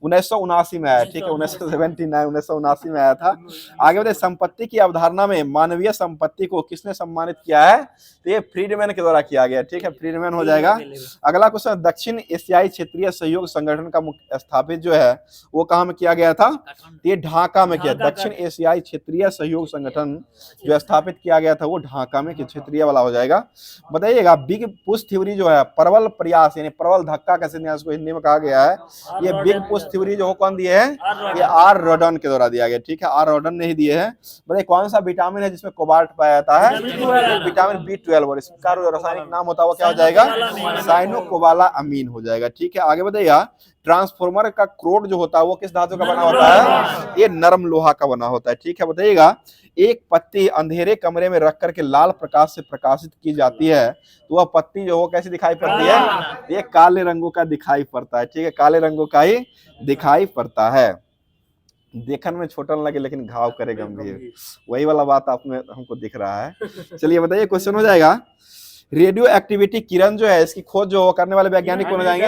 1979 में आया। ठीक है, 1979 में आया था। आगे बताइए संपत्ति की अवधारणा में मानवीय संपत्ति को किसने सम्मानित किया है, तो ये फ्रीडमैन के द्वारा किया गया। ठीक है, फ्रीडमैन हो जाएगा। अगला क्वेश्चन, दक्षिण एशियाई क्षेत्रीय सहयोग संगठन का स्थापित जो है वो कहाँ में किया गया था, ये ढाका में किया। दक्षिण एशियाई क्षेत्रीय सहयोग संगठन जो स्थापित किया गया था वो ढाका में, क्षेत्रीय वाला हो जाएगा। बताइएगा बिग पुश थ्योरी जो है, प्रबल प्रयास यानी प्रबल धक्का कैसे न्यास को हिंदी में कहा गया है, ये बिग पुश थ्योरी जो कौन दिए है, ये R रॉडन के द्वारा दिया गया। ठीक है, R रॉडन ने ही दिए हैं। बताइए कौन सा विटामिन है जिसमें कोबाल्ट पाया जाता है, विटामिन B12, और इसका रासायनिक नाम होता है वो क्या हो जाएगा, साइनोकोबालामीन हो जाएगा। ठीक है, आगे बताइएगा ट्रांसफॉर्मर का क्रोड जो होता है वो किस धातु का बना होता है, ये नरम लोहा का बना होता है। ठीक है, बताइएगा एक पत्ती अंधेरे कमरे में रख करके लाल प्रकाश से प्रकाशित की जाती है तो वह पत्ती जो हो कैसी दिखाई पड़ती है, ये काले रंगों का दिखाई पड़ता है। ठीक है, काले रंगों का ही दिखाई पड़ता है, देखने में छोटा न लगे लेकिन घाव करे गंभीर, वही वाला बात आप में हमको दिख रहा है। चलिए बताइए क्वेश्चन हो जाएगा, रेडियो एक्टिविटी किरण जो है इसकी खोज जो करने वाले वैज्ञानिक कौन हो जाएंगे?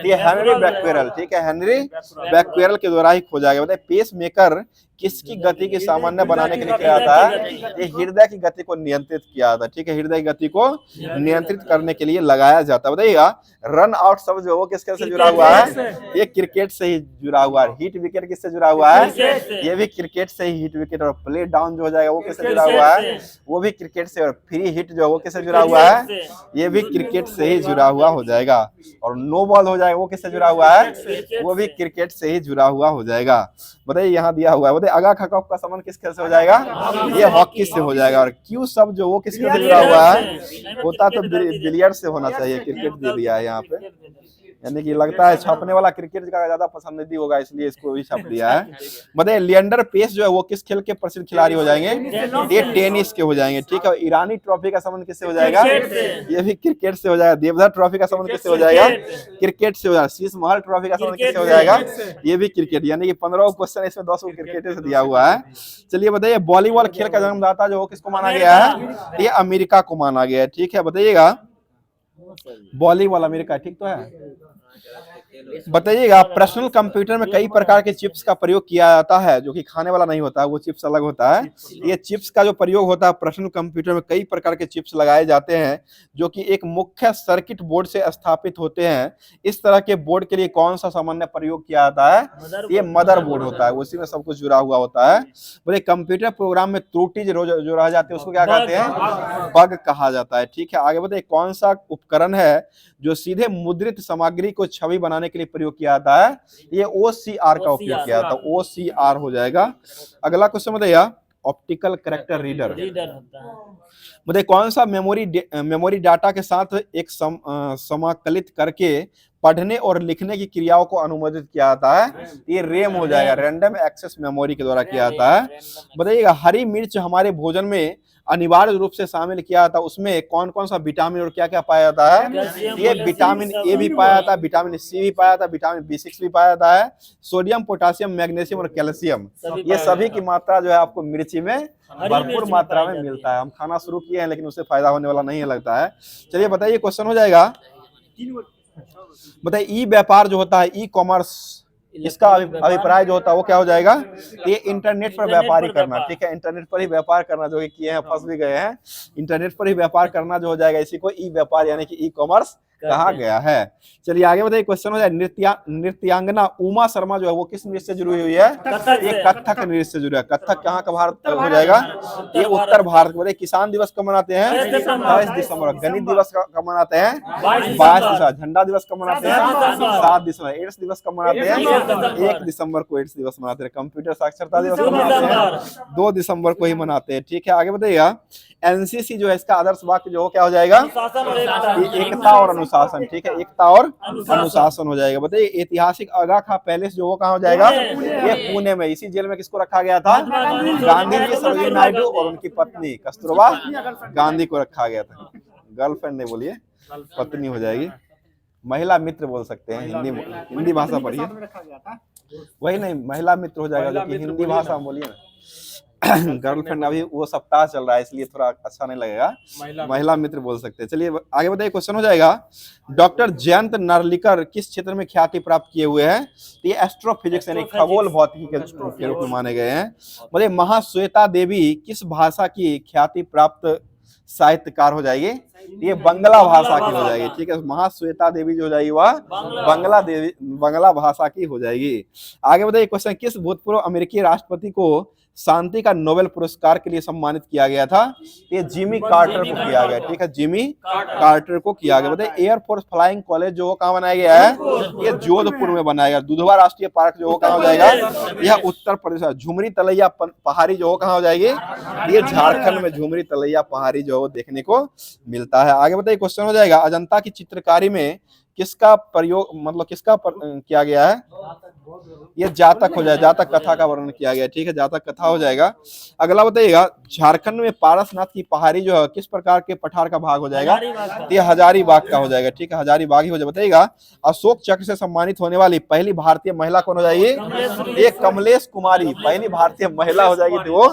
ये हेनरी बैक्वेरल, ठीक है, हेनरी बैक्वेरल के द्वारा ही खोजा गया। बताइए पेस मेकर किसकी गति की सामान्य बनाने के लिए किया जाता है? ये हृदय की गति को नियंत्रित किया जाता है, ठीक है, हृदय की गति को नियंत्रित करने के लिए लगाया जाता है। बताइएगा रन आउट शब्द जो वो किसके से जुड़ा हुआ है? ये क्रिकेट से ही जुड़ा हुआ है। हिट विकेट किससे जुड़ा हुआ है? ये भी क्रिकेट से ही हिट विकेट। और प्ले डाउन जो हो जाएगा वो किससे जुड़ा हुआ है? वो भी क्रिकेट से। और फ्री हिट जो है वो किससे जुड़ा हुआ है? ये भी क्रिकेट से ही जुड़ा हुआ हो जाएगा। और नो बॉल हो जाएगा वो किससे जुड़ा हुआ है? वो भी क्रिकेट से ही जुड़ा हुआ हो जाएगा। बताइए यहाँ दिया हुआ है, बताइए अगा खका का संबंध किस खेल से हो जाएगा? ये हॉकी से हो जाएगा। और क्यू शब्द जो वो किसके से जुड़ा हुआ है? होता तो बिलियर्ड से होना चाहिए, क्रिकेट दे दिया है यहाँ पे, यानी कि लगता है छापने वाला क्रिकेट का ज्यादा पसंदीदा होगा इसलिए इसको भी छाप दिया है। बताइए लिएंडर पेस जो है वो किस खेल के प्रसिद्ध खिलाड़ी हो जाएंगे? ये टेनिस के हो जाएंगे, ठीक है। ईरानी ट्रॉफी का संबंध किससे हो जाएगा? ये भी क्रिकेट से हो जाएगा। देवधर ट्रॉफी का संबंध किससे हो जाएगा? क्रिकेट से हो जाएगा। शीश महल ट्रॉफी का संबंध किससे हो जाएगा? ये भी क्रिकेट, यानी कि 15 क्वेश्चन इसमें 10 क्रिकेट से दिया हुआ है। चलिए बताइए वॉलीबॉल खेल का जन्मदाता जो किसको माना गया है? ये अमेरिका को माना गया है, ठीक है। बताइएगा वॉलीबॉल अमेरिका, ठीक तो है। बताइएगा पर्सनल कंप्यूटर में कई प्रकार के चिप्स का प्रयोग किया जाता है, जो कि खाने वाला नहीं होता है, वो चिप्स अलग होता है। ये चिप्स का जो प्रयोग होता है पर्सनल कंप्यूटर में कई प्रकार के चिप्स लगाए जाते हैं जो कि एक मुख्य सर्किट बोर्ड से स्थापित होते हैं। इस तरह के बोर्ड के लिए कौन सा सामान्य प्रयोग किया जाता है? ये मदरबोर्ड होता है, उसी में सब कुछ जुड़ा हुआ होता है। बोले कंप्यूटर प्रोग्राम में त्रुटि जो रह जाती है उसको क्या कहते हैं? बग कहा जाता है, ठीक है। आगे बताइए कौन सा उपकरण है जो सीधे मुद्रित सामग्री को छवि बनाने के लिए प्रयोग किया जाता है? ये OCR का उपयोग किया जाता है, OCR हो जाएगा। अगला क्वेश्चन बताइए ऑप्टिकल कैरेक्टर रीडर बताइए कौन सा मेमोरी डाटा के साथ एक समाकलित करके पढ़ने और लिखने की क्रियाओं को अनुमोदित किया जाता है? ये रैम हो जाएगा, रैंडम एक्सेस मेमोरी के द्वारा किया जाता है। बताइएगा हरी मिर्च हमारे भोजन में अनिवार्य रूप से शामिल किया जाता है, उसमें कौन कौन सा विटामिन और क्या क्या पाया जाता है? ये विटामिन ए भी पाया जाता है, विटामिन सी भी पाया जाता है, विटामिन B6 भी पाया जाता है, सोडियम पोटासियम मैग्नीशियम और कैल्शियम, ये सभी की मात्रा जो है आपको मिर्ची में भरपूर मात्रा में मिलता है। हम खाना शुरू किए हैं लेकिन उससे फायदा होने वाला नहीं लगता है। चलिए बताइए क्वेश्चन हो जाएगा। बताइए ई व्यापार जो होता है ई कॉमर्स, इसका अभिप्राय जो होता है वो क्या हो जाएगा? ये इंटरनेट पर व्यापारी करना, ठीक है, इंटरनेट पर ही व्यापार करना, जो कि किए हैं फंस भी गए हैं। इंटरनेट पर ही व्यापार करना जो हो जाएगा इसी को ई व्यापार यानी कि ई कॉमर्स कहा गया है। चलिए आगे बताइए क्वेश्चन हो जाए नृत्यांगना उमा शर्मा जो है वो किस नृत्य से जुड़ी हुई है? ये कथक नृत्य से जुड़ा है। कथक कहाँ का भारत हो जाएगा? ये उत्तर भारत। बताइए किसान दिवस कब मनाते हैं? 22 दिसंबर। गणित दिवस कब मनाते हैं? 22 दिसंबर। झंडा दिवस कब मनाते हैं? 7 दिसंबर। एड्स दिवस कब मनाते हैं? 1 दिसंबर को एड्स दिवस मनाते हैं। कंप्यूटर साक्षरता दिवस कब मनाते हैं? 2 दिसंबर को ही मनाते हैं, ठीक है। आगे बताइएगा एनसीसी जो है इसका आदर्श वाक्य जो क्या हो जाएगा? एकता और अनुशासन, ठीक है, एकता और अनुशासन हो जाएगा। बताइए ऐतिहासिक आगा खां पैलेस जो वो कहाँ हो जाएगा? ये पुणे में। इसी जेल में किसको रखा गया था? गांधी जी, सरोजिनी नायडू और उनकी पत्नी कस्तूरबा गांधी को रखा गया था। गर्लफ्रेंड नहीं बोलिए, पत्नी हो जाएगी, महिला मित्र बोल सकते हैं, हिंदी भाषा पढ़िए, वही नहीं महिला मित्र हो जाएगा, जो कि हिंदी भाषा में बोलिए ना। गर्लफ्रेंड अभी वो सप्ताह चल रहा है इसलिए थोड़ा अच्छा नहीं लगेगा, महिला मित्र बोल सकते हैं। चलिए आगे बताइए क्वेश्चन हो जाएगा। डॉक्टर जयंत नार्लिकर किस क्षेत्र में ख्याति प्राप्त किए हुए हैं? ये एस्ट्रोफिजिक्स यानी खगोल भौतिकी के रूप में माने गए हैं। बोले महाश्वेता देवी किस भाषा की ख्याति प्राप्त साहित्यकार हो जाएगी? ये बंगला भाषा की हो जाएगी, ठीक है। महाश्वेता देवी जो हो जाएगी वह बंगला भाषा की हो जाएगी। आगे बताइए क्वेश्चन किस भूतपूर्व अमेरिकी राष्ट्रपति को शांति का नोबेल पुरस्कार के लिए सम्मानित किया गया था? ये जिमी कार्टर को किया गया, ठीक है, जिमी कार्टर को किया गया। बताइए एयरफोर्स फ्लाइंग कॉलेज जो कहाँ बनाया गया है? ये जोधपुर में बनाया गया। दुधवा राष्ट्रीय पार्क जो कहाँ हो जाएगा? यह उत्तर प्रदेश। झुमरी तलैया पहाड़ी जो कहाँ हो जाएगी? ये झारखंड में झुमरी तलैया पहाड़ी जो देखने को मिलता है। आगे बताइए क्वेश्चन हो जाएगा अजंता की चित्रकारी में किसका प्रयोग किया गया है? ये जातक हो जाए, जातक कथा का वर्णन किया गया, ठीक है, जातक कथा हो जाएगा। अगला बताइएगा, झारखंड में पारसनाथ की पहाड़ी जो है किस प्रकार के पठार का भाग हो जाएगा? तो ये हजारीबाग का हो जाएगा, ठीक है, हजारीबाग ही हो जाएगा। बताइएगा, अशोक चक्र से सम्मानित होने वाली पहली भारतीय महिला कौन हो जाएगी? ये कमलेश कुमारी, पहली भारतीय महिला हो जाएगी, तो वो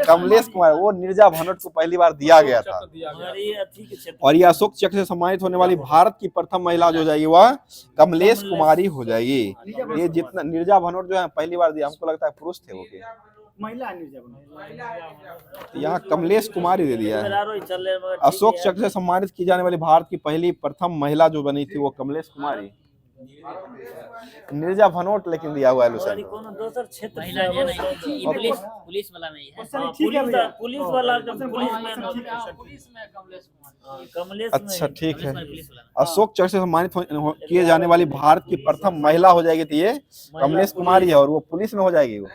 कमलेश कुमारी, वो नीरजा भनोट को पहली बार दिया गया था। और ये अशोक चक्र से सम्मानित होने वाली भारत की प्रथम महिला जो हो जाएगी वह कमलेश कुमारी हो जाएगी। ये जितना नीरजा भनोट जो है पहली बार दिया, हमको लगता है पुरुष थे वो, महिला निर्जन यहाँ कमलेश कुमारी दे दिया है। अशोक चक्र से सम्मानित की जाने वाली भारत की पहली प्रथम महिला जो बनी थी वो कमलेश कुमारी। नीरजा भनोट लेकिन दिया हुआ है लुसेंट। दोसर क्षेत्र महिला ये नहीं, ये पुलिस वाला में ही है। ठीक है भैया, पुलिस वाला पुलिस में कमलेश अच्छा ठीक है, पुलिस वाला में। अशोक चक्र से सम्मानित किए जाने वाली भारत की प्रथम महिला हो जाएगी तो ये कमलेश कुमारी है, और वो पुलिस में हो जाएगी, वो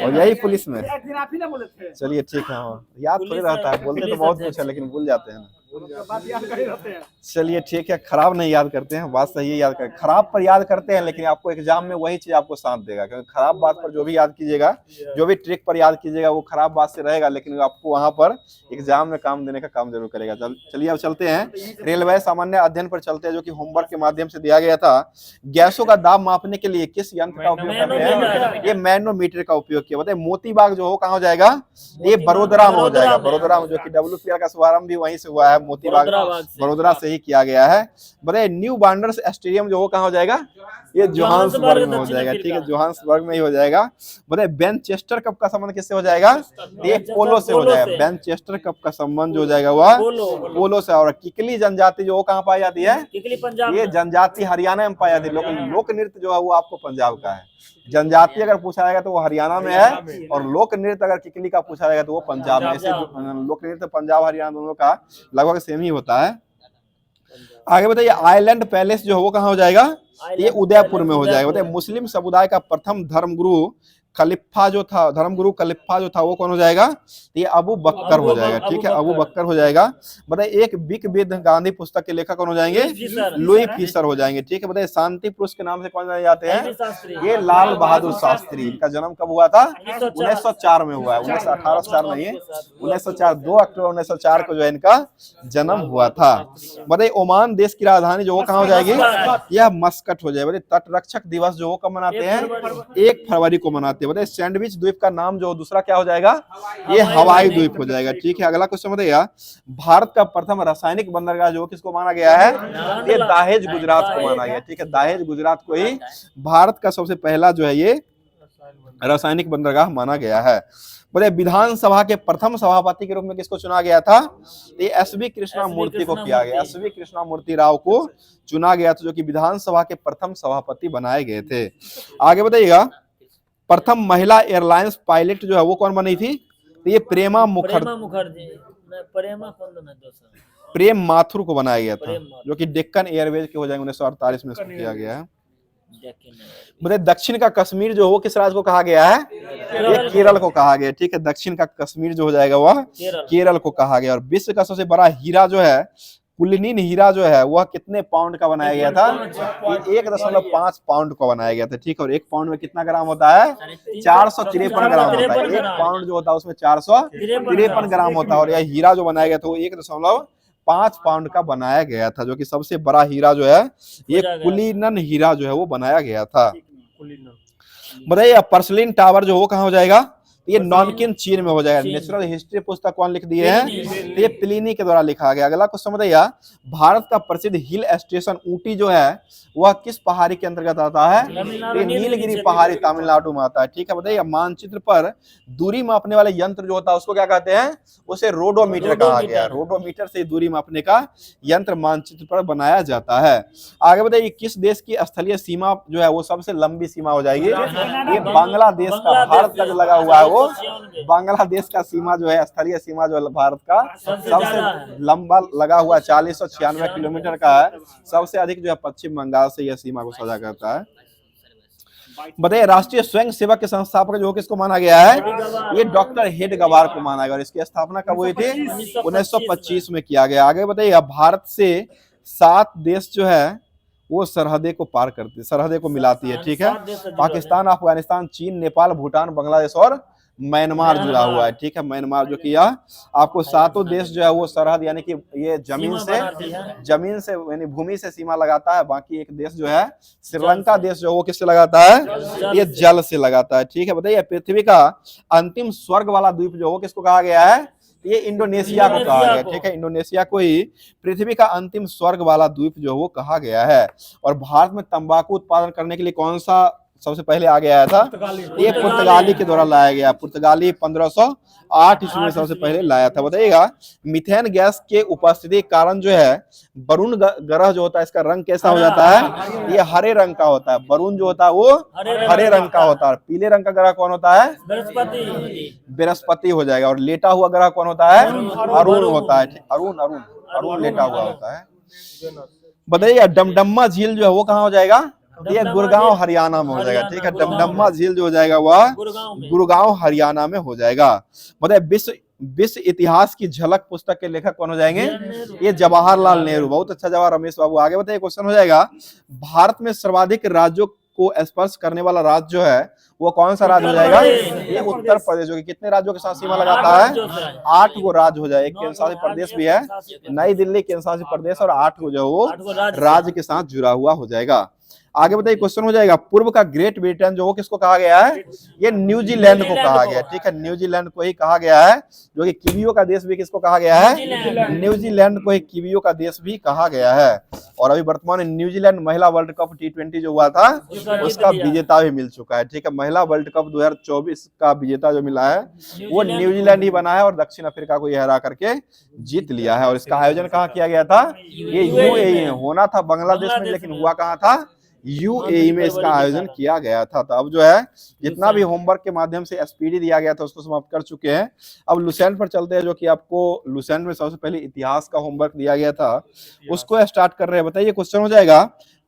और यही पुलिस में। एक दिन आप ही ना बोले थे, चलिए ठीक है, हाँ याद थोड़ी रहता है, बोलते तो बहुत कुछ है लेकिन भूल जाते हैं ना। बात याद करे रहते हैं। चलिए ठीक है, खराब नहीं याद करते हैं, बात सही है, याद कर खराब पर याद करते हैं, लेकिन आपको एग्जाम में वही चीज आपको साथ देगा, क्योंकि खराब बात पर जो भी याद कीजिएगा, जो भी ट्रिक पर याद कीजिएगा वो खराब बात से रहेगा, लेकिन आपको वहां पर एग्जाम में काम देने का काम जरूर करेगा। चलिए अब चलते हैं रेलवे सामान्य अध्ययन पर चलते हैं, जो कि होमवर्क के माध्यम से दिया गया था। गैसों का दाब मापने के लिए किस यंत्र का उपयोग करते हैं? ये मैनोमीटर का उपयोग किया। बताइए मोतीबाग जो हो कहाँ हो जाएगा? ये बड़ोदरा में हो जाएगा, बड़ोदरा में, जो कि WPL का शुभारंभ भी वहीं से हुआ है, मोतीबाग बड़ोदरा से ही किया गया है। बताइए न्यू बांडर्स स्टेडियम जो हो कहाँ हो जाएगा? ये जोहान्सबर्ग में हो जाएगा, ठीक है, जोहान्सबर्ग में ही हो जाएगा। बताइए बेनचेस्टर कप का संबंध किससे हो जाएगा? ये पोलो से हो जाएगा, बेनचेस्टर कप का संबंध जो हो जाएगा वह पोलो से। और किकली जनजाति जो कहाँ पाई जाती है? ये जनजाति हरियाणा में पाई जाती है, लेकिन लोक नृत्य जो है वो आपको पंजाब का है। जनजाति अगर पूछा जाएगा तो वो हरियाणा में है, और लोक नृत्य अगर किकली का पूछा जाएगा तो वो पंजाब में। ऐसे लोक नृत्य पंजाब हरियाणा दोनों का लगभग सेम ही होता है। आगे बताइए आइलैंड पैलेस जो है वो कहाँ हो जाएगा? ये उदयपुर में हो जाएगा। बताइए मुस्लिम समुदाय का प्रथम धर्मगुरु खलीफा जो था, धर्मगुरु खलीफा जो था वो कौन हो जाएगा? ये अबू बकर हो जाएगा, ठीक है, अबू बकर हो जाएगा। बताइए एक बिग विद गांधी पुस्तक के लेखक कौन हो जाएंगे? लुई फिशर हो जाएंगे, ठीक है। बताइए शांति पुरुष के नाम से कौन जाने जाते हैं? ये लाल बहादुर शास्त्री। इनका जन्म कब हुआ था? 1904 में हुआ है, 1804 नहीं है, 1904, 2 अक्टूबर 1904 को जो है इनका जन्म हुआ था। बताइए ओमान देश की राजधानी जो वो कहाँ हो जाएगी? यह मस्कट हो जाएगा। बताइए तटरक्षक दिवस जो वो कब मनाते हैं? 1 फरवरी को मनाते हैं। बताइए सैंडविच द्वीप का नाम जो दूसरा क्या हो जाएगा? ये हवाई द्वीप हो जाएगा, ठीक है। अगला क्वेश्चन बताइएगा भारत का प्रथम रासायनिक बंदरगाह जो किसको माना गया है? ये दाहेज गुजरात को माना गया, ठीक है, दाहेज गुजरात को ही भारत का सबसे पहला जो है ये रासायनिक बंदरगाह माना गया है। बोले विधानसभा के प्रथम सभापति के रूप में किसको चुना गया था? ये SV कृष्णमूर्ति को किया गया, SV कृष्णमूर्ति राव को चुना गया था, जो कि विधानसभा के प्रथम सभापति बनाए गए थे। आगे बताइएगा प्रथम महिला एयरलाइंस पायलट जो है वो कौन बनी थी? तो ये प्रेमा मुखर्जी, प्रेम माथुर को बनाया गया था, जो कि डेक्कन एयरवेज के हो जाएंगे, 1948 में इसको किया गया है। बताइए दक्षिण का कश्मीर जो वो किस राज्य को कहा गया है? ये केरल को कहा गया, ठीक है, दक्षिण का कश्मीर जो हो जाएगा वह केरल को कहा गया। और विश्व का सबसे बड़ा हीरा जो है कुलीन हीरा जो है वह कितने पाउंड का बनाया गया था? 1.5 पाउंड का बनाया गया था, ठीक है। और 1 पाउंड में कितना ग्राम होता है? 453 ग्राम होता है। 1 पाउंड जो होता है उसमें 453 ग्राम होता है। और यह हीरा जो बनाया गया था वो 1.5 पाउंड का बनाया गया था, जो कि सबसे बड़ा हीरा जो है ये कुलीन हीरा जो है वो बनाया गया था। बताइए पर्सलिन टावर जो वो कहाँ हो जाएगा? ये नॉनकिन चीन में हो जाएगा। नेचुरल हिस्ट्री पुस्तक कौन लिख दिए हैं? तो ये प्लिनी के द्वारा लिखा गया। अगला क्वेश्चन बताइए भारत का प्रसिद्ध हिल स्टेशन ऊटी जो है वह किस पहाड़ी के अंतर्गत आता है? ये नीलगिरी पहाड़ी तमिलनाडु में आता है, ठीक है। बताइए मानचित्र पर दूरी मापने वाले यंत्र जो होता है उसको क्या कहते हैं? उसे रोडोमीटर कहा गया। रोडोमीटर से दूरी मापने का यंत्र मानचित्र पर बनाया जाता है। आगे बताइए किस देश की स्थलीय सीमा जो है वो सबसे लंबी सीमा हो जाएगी? ये बांग्लादेश का, भारत का जो लगा हुआ है वो बांग्लादेश का सीमा जो है, स्थलीय सीमा जो है भारत का सबसे लंबा लगा हुआ 4096 किलोमीटर का है। सबसे अधिक जो है पश्चिम बंगाल से यह सीमा को साझा करता है। बताइए राष्ट्रीय स्वयं सेवक के संस्थापक जो किसको माना गया है? ये डॉक्टर हेडगेवार को माना गया। और इसकी स्थापना कब हुई थी? 1925 में किया गया। आगे बताइए भारत से 7 देश जो है वो सरहदे को पार करती, सरहदे को मिलाती है, ठीक है। 7 देश से जुड़ा पाकिस्तान, अफगानिस्तान, चीन, नेपाल, भूटान, बांग्लादेश और म्यांमार जुड़ा हुआ है, ठीक है। म्यांमार जो कि यह आपको 7 देश जो है वो सरहद यानी कि ये जमीन सीमा से बनाती है। जमीन से यानी भूमि से सीमा लगाता है। बाकी एक देश जो है श्रीलंका देश जो है वो किससे लगाता है, ये जल से लगाता है, ठीक है। बताइए पृथ्वी का अंतिम स्वर्ग वाला द्वीप जो है वो किसको कहा गया है, ये इंडोनेशिया को कहा गया है, ठीक है। इंडोनेशिया को ही पृथ्वी का अंतिम स्वर्ग वाला द्वीप जो है वो कहा गया है। और भारत में तंबाकू उत्पादन करने के लिए कौन सा सबसे पहले आगे आया था, ये पुर्तगाली के द्वारा लाया गया। पुर्तगाली 1508 ईस्वी में सबसे पहले लाया था। बताइएगा मीथेन गैस के उपस्थिति के कारण जो है वरुण ग्रह जो होता है इसका रंग कैसा हो जाता है, ये हरे रंग का होता है। वरुण जो होता है वो हरे रंग का होता है। पीले रंग का ग्रह कौन होता है, बृहस्पति हो जाएगा। और लेटा हुआ ग्रह कौन होता है, अरुण होता है, अरुण अरुण अरुण लेटा हुआ होता है। बताइएगा डमडम्मा झील जो है वो कहाँ हो जाएगा, ये गुड़गांव हरियाणा में हो जाएगा, ठीक है। डमडम्मा झील जो हो जाएगा वह गुड़गांव हरियाणा में हो जाएगा। मतलब विश्व इतिहास की झलक पुस्तक के लेखक कौन हो जाएंगे, ये जवाहरलाल नेहरू। बहुत अच्छा जवाब रमेश बाबू। आगे बताइए क्वेश्चन हो जाएगा भारत में सर्वाधिक राज्यों को स्पर्श करने वाला राज्य जो है वो कौन सा राज्य हो जाएगा, ये उत्तर प्रदेश, जो कि कितने राज्यों के साथ सीमा लगाता है, 8 गो राज्य हो जाए। एक केंद्र शासित प्रदेश भी है, नई दिल्ली केंद्र शासित प्रदेश, और 8 गो जो वो राज्य के साथ जुड़ा हुआ हो जाएगा। आगे बताइए क्वेश्चन हो जाएगा पूर्व का ग्रेट ब्रिटेन जो वो किसको कहा गया है, ये न्यूजीलैंड को कहा गया है, ठीक है। न्यूजीलैंड को ही कहा गया है, जो कि कीवियों का देश भी किसको कहा गया है, न्यूजीलैंड को ही कीवियों का देश भी कहा गया है। और अभी वर्तमान में न्यूजीलैंड महिला वर्ल्ड कप T20 जो हुआ था उसका विजेता भी मिल चुका है, ठीक है। महिला वर्ल्ड कप 2024 का विजेता जो मिला है वो न्यूजीलैंड ही बना है और दक्षिण अफ्रीका को हरा करके जीत लिया है। और इसका आयोजन कहाँ किया गया था, ये UAE होना था बांग्लादेश में, लेकिन हुआ कहाँ था, UAE में इसका आयोजन किया गया था। तो अब जो है जितना भी होमवर्क के माध्यम से SPD दिया गया था उसको समाप्त कर चुके हैं। अब लुसेंट पर चलते हैं, जो कि आपको लुसेंट में सबसे पहले इतिहास का होमवर्क दिया गया था उसको स्टार्ट कर रहे हैं। बताइए क्वेश्चन हो जाएगा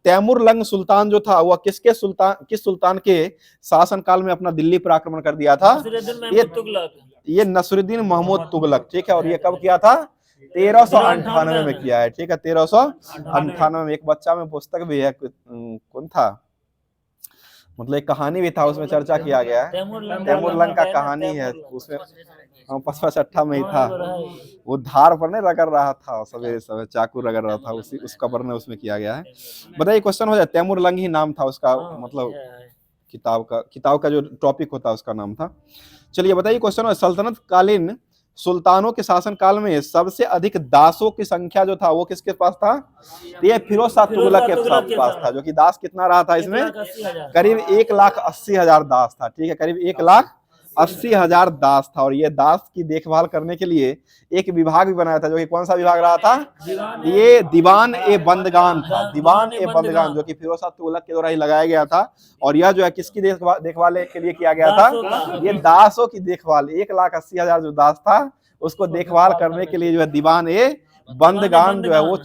तैमूर लंग सुल्तान जो था वह किस सुल्तान के शासन काल में अपना दिल्ली पर आक्रमण कर दिया था, ये नसरुद्दीन महमूद तुगलक, ठीक है। और ये कब किया था, 1398 में किया है, ठीक है। 1398 में। एक बच्चा में पुस्तक भी है, कौन था, मतलब एक कहानी भी था उसमें चर्चा किया गया है, तैमूर लंग का कहानी है उसमें, 55 में ही था। वो धार पर नहीं रगड़ रहा था, सवेरे सवेरे चाकू रगड़ रहा था, उसी उसका वर्णन उसमें किया गया है। बताइए क्वेश्चन हो जाए तैमूर लंग ही नाम था उसका, मतलब किताब का जो टॉपिक होता है उसका नाम था। चलिए बताइए क्वेश्चन है सल्तनत कालीन सुल्तानों के शासन काल में सबसे अधिक दासों की संख्या जो था वो किसके पास था, ये फिरोज शाह तुगलक के पास था, जो कि दास कितना रहा था इसमें, करीब 1,80,000 दास था, ठीक है। करीब 1,80,000 दास था। और ये दास की देखभाल करने के लिए एक विभाग भी बनाया था, जो कि कौन सा विभाग रहा था, ये दीवान ए बंदगान था। दीवान ए बंदगान जो कि फिरोज शाह तुगलक के द्वारा ही लगाया गया था। और यह जो है किसकी देखभाल के लिए किया गया था, ये दासों की देखभाल। 1,80,000 जो दास था उसको देखभाल करने के लिए जो है दीवान ए बंदगान जो है वो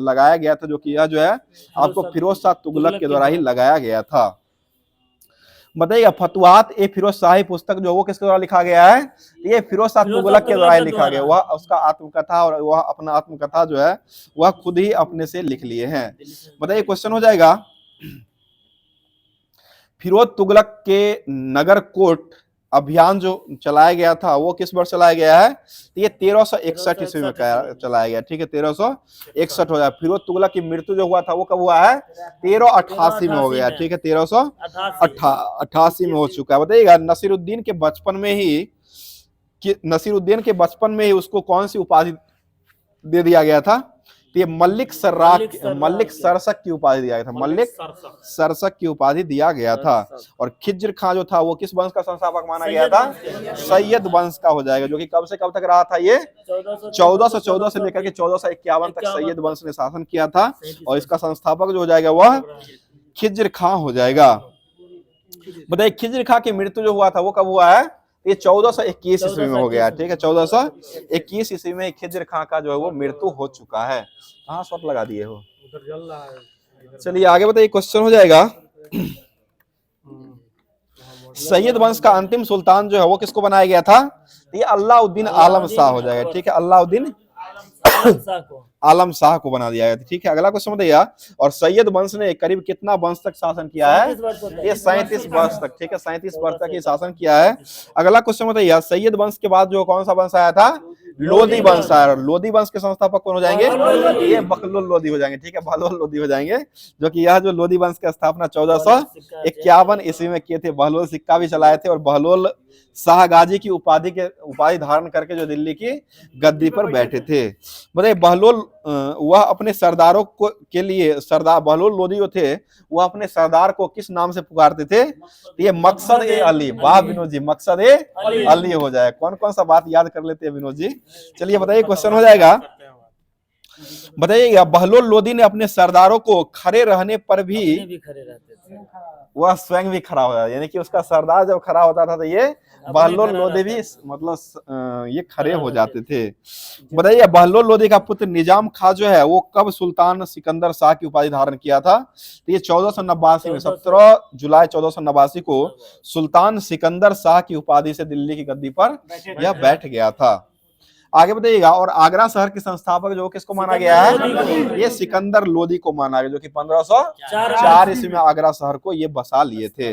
लगाया गया था, जो कि यह जो है आपको फिरोज शाह तुगलक के द्वारा ही लगाया गया था। बताइएगा फतुहात ए फिरोज शाही पुस्तक जो वो किसके द्वारा लिखा गया है, ये फिरोज शाह तुगलक के द्वारा लिखा गया। वह उसका आत्मकथा और वह अपना आत्मकथा जो है वह खुद ही अपने से लिख लिए हैं। बताइए क्वेश्चन हो जाएगा फिरोज तुगलक के नगर कोट अभियान जो चलाया गया था वो किस वर्ष चलाया गया है, ये 1361 ईस्वी में चलाया गया, ठीक है। 1361 हो गया। फिरोज तुगलक की मृत्यु जो हुआ था वो कब हुआ है, 1388 में हो गया, ठीक है। 1388 में हो चुका है। बताइएगा नसीरुद्दीन के बचपन में ही उसको कौन सी उपाधि दे दिया गया था, तो ये मल्लिक सरसक की उपाधि दिया गया था, मल्लिक सरसक की उपाधि दिया गया था। और खिज्र खां जो था वो किस वंश का संस्थापक माना गया था, सैयद वंश का हो जाएगा, जो कि कब से कब तक रहा था, ये 1414 से लेकर के 1451 तक सैयद वंश ने शासन किया था। और इसका संस्थापक जो हो जाएगा वह खिज्र खां हो जाएगा। बताइए खिज्र खां की मृत्यु जो हुआ था वो कब हुआ है, ये 1421 ईस्वी में हो गया, ठीक है। 1421 ईस्वी में खिज्र खां का जो है वो मृत्यु हो चुका है। कहाँ शॉट लगा दिए हो, चलिए आगे बताइए क्वेश्चन हो जाएगा सैयद वंश का अंतिम सुल्तान जो है वो किसको बनाया गया था, ये अलाउद्दीन आलम शाह हो जाएगा, ठीक है। अलाउद्दीन आलम शाह को आलम शाह को बना दिया गया था। ठीक है, अगला क्वेश्चन बताइए। और सैयद वंश ने करीब कितना वंश तक शासन किया है? 37 वर्ष होता है। ये 37 वर्ष तक। ठीक है, 37 वर्ष तक ही शासन किया है। अगला क्वेश्चन बताइए, सैयद वंश के बाद जो कौन सा वंश आया था? लोधी वंश आया। लोधी वंश के संस्थापक कौन हो जाएंगे? ये बकलुल लोधी हो जाएंगे। ठीक है, बहलोल लोधी हो जाएंगे, जो कि यह जो लोधी वंश की स्थापना 1451 ईस्वी में किए थे। बहलोल सिक्का भी चलाए थे और बहलोल शाहगाजी की उपाधि धारण करके जो दिल्ली की गद्दी पर बैठे थे। बताइए, बहलोल वह अपने सरदारों को के लिए, सरदार बहलोल लोधी जो थे वह अपने सरदार को किस नाम से पुकारते थे? ये मकसद ए अली। वाह विनोद जी, मकसद ए अली हो जाए। कौन कौन सा बात याद कर लेते हैं विनोद जी? चलिए बताइए, क्वेश्चन हो जाएगा। बताइएगा, बहलोल लोधी ने अपने सरदारों को खड़े रहने पर भी खड़े रहते थे। वह स्वयं भी खड़ा हो जाता, यानी कि उसका सरदार जब खड़ा होता था तो ये बहलोल लोधी भी मतलब ये खड़े हो जाते थे। बताइए, बहलोल लोधी का पुत्र निजाम खां जो है वो कब सुल्तान सिकंदर शाह की उपाधि धारण किया था? तो ये 1489 में, 17 जुलाई 1489 को सुल्तान सिकंदर शाह की उपाधि से दिल्ली की गद्दी पर यह बैठ गया था। आगे बताइएगा, और आगरा शहर के संस्थापक जो किसको माना गया है? ये सिकंदर लोधी को माना गया, जो कि 1504 ईस्वी में आगरा शहर को ये बसा लिए थे।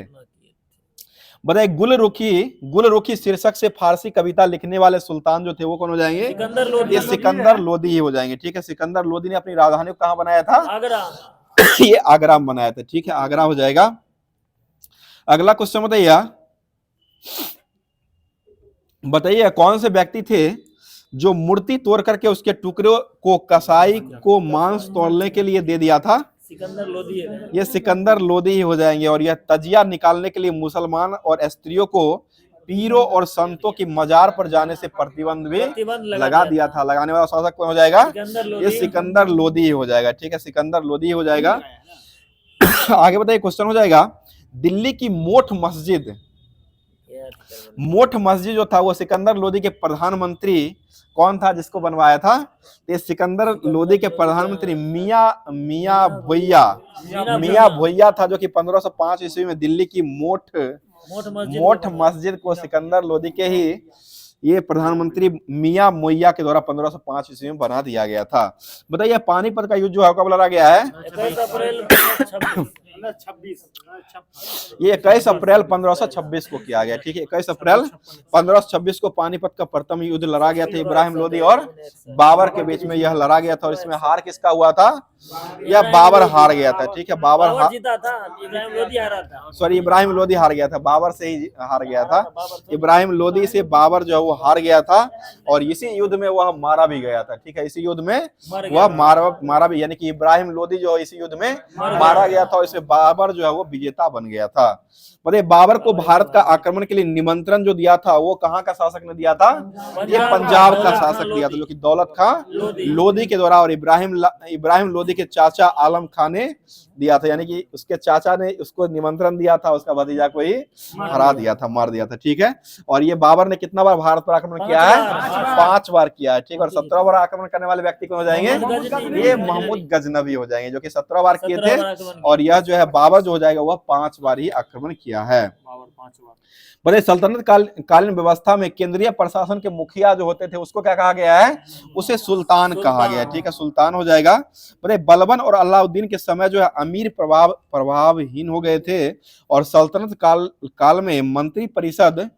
बताइए, गुलरुखी शीर्षक से फारसी कविता लिखने वाले सुल्तान जो थे वो कौन हो जाएंगे? सिकंदर लोधी। ये सिकंदर लोधी ही हो जाएंगे। ठीक है, सिकंदर लोधी ने अपनी राजधानी को कहाँ बनाया था? आगरा। ये आगरा में बनाया था। ठीक है, आगरा हो जाएगा। अगला क्वेश्चन बताइए, बताइए कौन से व्यक्ति थे जो मूर्ति तोड़ करके उसके टुकड़ों को कसाई को मांस तोड़ने के लिए दे दिया था? सिकंदर लोधी है। ये सिकंदर लोधी ही हो जाएंगे। और यह तजिया निकालने के लिए मुसलमान और स्त्रियों को पीरों और संतों की मजार पर जाने से प्रतिबंध भी लगा दिया था। लगाने वाला शासक कौन हो जाएगा? ये सिकंदर लोधी ही हो जाएगा। ठीक है, सिकंदर लोधी हो जाएगा। आगे बताइए, क्वेश्चन हो जाएगा, दिल्ली की मोठ मस्जिद जो था वो सिकंदर लोधी के प्रधानमंत्री कौन था जिसको बनवाया था? ये सिकंदर लोधी के प्रधानमंत्री मियां भोइया था, जो कि 1505 ईस्वी में दिल्ली की मोठ मस्जिद को सिकंदर लोधी के ही ये प्रधानमंत्री मियां मोइया के द्वारा 1505 ईस्वी में बना दिया गया था। बताइए, पानीपत का युद्ध जो है कब लड़ा गया है? 21 अप्रैल 26। ये 21 अप्रैल 1526 को किया गया। ठीक है, 21 अप्रैल 1526 को पानीपत का प्रथम युद्ध लड़ा गया था इब्राहिम लोधी और बाबर के बीच में। यह लड़ा गया था और इसमें हार किसका हुआ था? यह बाबर हार गया था। ठीक है, बाबर जीता था, इब्राहिम लोधी हारा था। सॉरी, इब्राहिम लोधी हार गया था, बाबर से ही हार गया था। इब्राहिम लोधी से बाबर जो है वो हार गया था और इसी युद्ध में वह मारा भी गया था। ठीक है, इसी युद्ध में वह मारा भी, यानी कि इब्राहिम लोधी जो इसी युद्ध में मारा गया था और इसमें बाबर जो है वो विजेता बन गया था। बताइए, बाबर को भारत का आक्रमण के लिए निमंत्रण जो दिया था वो कहाँ का शासक ने दिया था? ये पंजाब का शासक दिया था, जो कि दौलत खां लोधी के द्वारा। और इब्राहिम लोधी के चाचा आलम खां ने दिया था, यानी कि उसके चाचा ने उसको निमंत्रण दिया था, उसका भतीजा को ही हरा दिया था, मार दिया था। ठीक है, और ये बाबर ने कितना बार भारत पर आक्रमण किया है? 5 बार किया है। ठीक है, और 17 बार आक्रमण करने वाले व्यक्ति कौन हो जाएंगे? ये महमूद गजनवी हो जाएंगे, जो कि 17 बार किए थे। और यह जो है बाबर जो हो जाएगा वह 5 बार ही आक्रमण किया है। बताइए, सल्तनत कालीन व्यवस्था में केंद्रीय प्रशासन के मुखिया जो होते थे उसको क्या कहा गया है? उसे सुल्तान कहा गया है। ठीक है, सुल्तान हो जाएगा। बताइए, बलबन और अलाउद्दीन के समय जो है अमीर प्रभावहीन हो गए थे और सल्तनत काल में मंत्री परिषद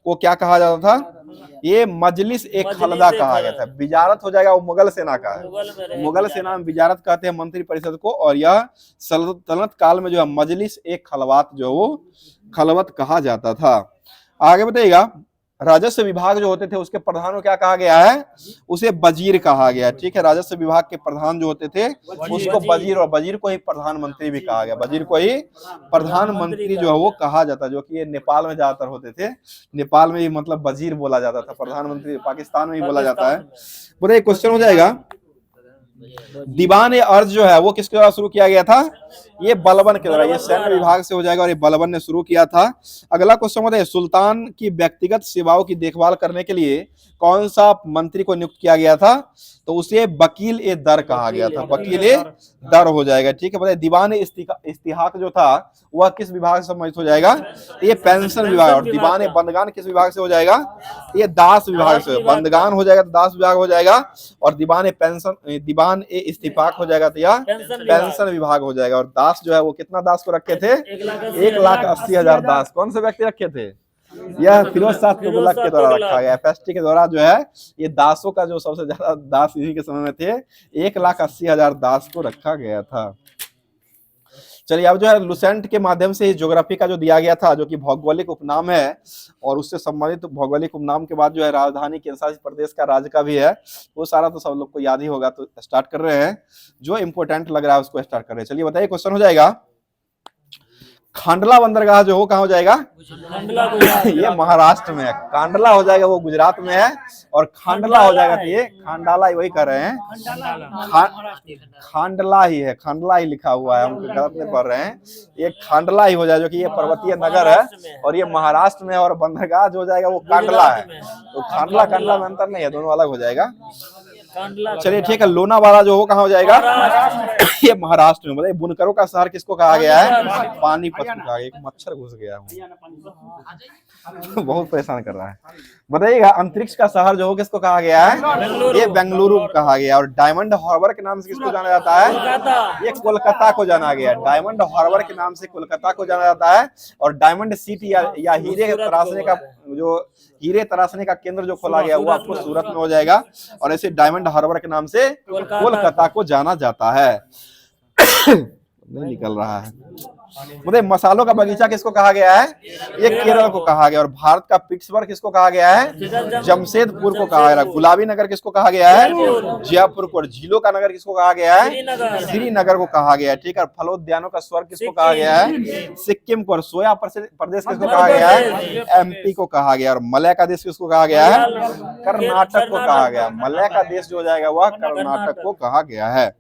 को क्या कहा जाता था? ये मजलिस ए खलदा कहा गया था। विजारत हो जाएगा, वो मुगल सेना का है। मुगल सेना में विजारत कहते हैं मंत्री परिषद को। और यह सल्तनत काल में जो है मजलिस ए खलवात जो वो खलवत कहा जाता था। आगे बताइएगा, राजस्व विभाग जो होते थे उसके प्रधान को क्या कहा गया है? उसे वजीर कहा गया। ठीक है, राजस्व विभाग के प्रधान जो होते थे उसको वजीर, और वजीर को ही प्रधानमंत्री भी कहा गया। वजीर को ही प्रधानमंत्री जो है वो कहा जाता, जो कि ये नेपाल में ज्यादातर होते थे। नेपाल में भी मतलब वजीर बोला जाता था, प्रधानमंत्री पाकिस्तान में भी बोला जाता है। पूरा एक क्वेश्चन हो जाएगा, दीवान अर्ज जो है वो किसके द्वारा शुरू किया गया था? ये बलबन के द्वारा। ये सैन्य विभाग से हो जाएगा और ये बलबन ने शुरू किया था। अगला क्वेश्चन बताइए, सुल्तान की व्यक्तिगत सेवाओं की देखभाल करने के लिए कौन सा मंत्री को नियुक्त किया गया था? तो उसे वकील ए दर कहा गया था। वकील ए दर हो जाएगा। ठीक है, बताइए, दीवान इस्तिहाक जो था वह किस विभाग से संबंधित हो जाएगा? ये पेंशन विभाग। और दीवान ए बंदगान किस विभाग से हो जाएगा? ये दास विभाग से। बंदगान हो जाएगा तो दास विभाग हो जाएगा, और दीवान ए इस्तीफाक हो जाएगा तो यह पेंशन विभाग हो जाएगा। और दास जो है वो कितना दास को रखे थे? 1,80,000 दास। कौन से व्यक्ति रखे थे? यह फिरोज शाह तुगलक के द्वारा रखा गया। FST के द्वारा जो है ये दासों का जो सबसे ज्यादा दास इन्हीं के समय में थे, 1,80,000 दास को रखा गया था। चलिए अब जो है लुसेंट के माध्यम से ज्योग्राफी का जो दिया गया था, जो कि भौगोलिक उपनाम है, और उससे संबंधित भौगोलिक उपनाम के बाद जो है राजधानी केंद्रशासित प्रदेश का राज्य का भी है, वो सारा तो सब लोग को याद ही होगा। तो स्टार्ट कर रहे हैं, जो इंपोर्टेंट लग रहा है उसको स्टार्ट कर रहे हैं। चलिए बताइए, क्वेश्चन हो जाएगा खांडला बंदरगाह जो हो कहाँ हो जाएगा? ये महाराष्ट्र में है। कांडला हो जाएगा वो गुजरात में है, और खांडला हो जाएगा तो ये खांडाला वही कर रहे हैं, खांडला ही है, खांडला ही लिखा हुआ है, हम गलत नहीं पढ़ रहे हैं। ये खांडला ही हो जाएगा, जो कि ये पर्वतीय नगर है और ये महाराष्ट्र में है, और बंदरगाह जो हो जाएगा वो कांडला है। तो खांडला कांडला में अंतर नहीं है, दोनों अलग हो जाएगा। चलिए ठीक है, लोनावाला जो हो कहाँ हो जाएगा? ये महाराष्ट्र में। बताइए बुनकरों का शहर किसको कहा गया है? पानीपत को कहा गया। एक मच्छर घुस गया हूँ बहुत परेशान कर रहा है। बताइएगा अंतरिक्ष का शहर जो हो किसको कहा गया है? ये बेंगलुरु को कहा गया। और डायमंड हार्बर के नाम से किसको जाना जाता है? ये कोलकाता को जाना गया। डायमंड हार्बर के नाम से कोलकाता को जाना जाता है। और डायमंड सिटी या हीरे तराशने का केंद्र जो खोला गया वो आपको सूरत में हो जाएगा। और ऐसे डायमंड हार्बर के नाम से कोलकाता को जाना जाता है। नहीं निकल रहा है। मुझे मसालों का बगीचा किसको कहा गया है? ये केरल को कहा गया। और भारत का पिट्सबर्ग किसको कहा गया है? जमशेदपुर को कहा गया। गुलाबी नगर किसको कहा गया है? जयपुर को। और झीलों का नगर किसको कहा गया है? श्रीनगर को कहा गया है। ठीक है। फलोद्यानों का स्वर्ग किसको कहा गया है? सिक्किम को। और सोया प्रदेश किसको कहा गया है? MP को कहा गया। और मलय का देश किसको कहा गया है? कर्नाटक को कहा गया। मलय का देश जो हो जाएगा वह कर्नाटक को कहा गया है।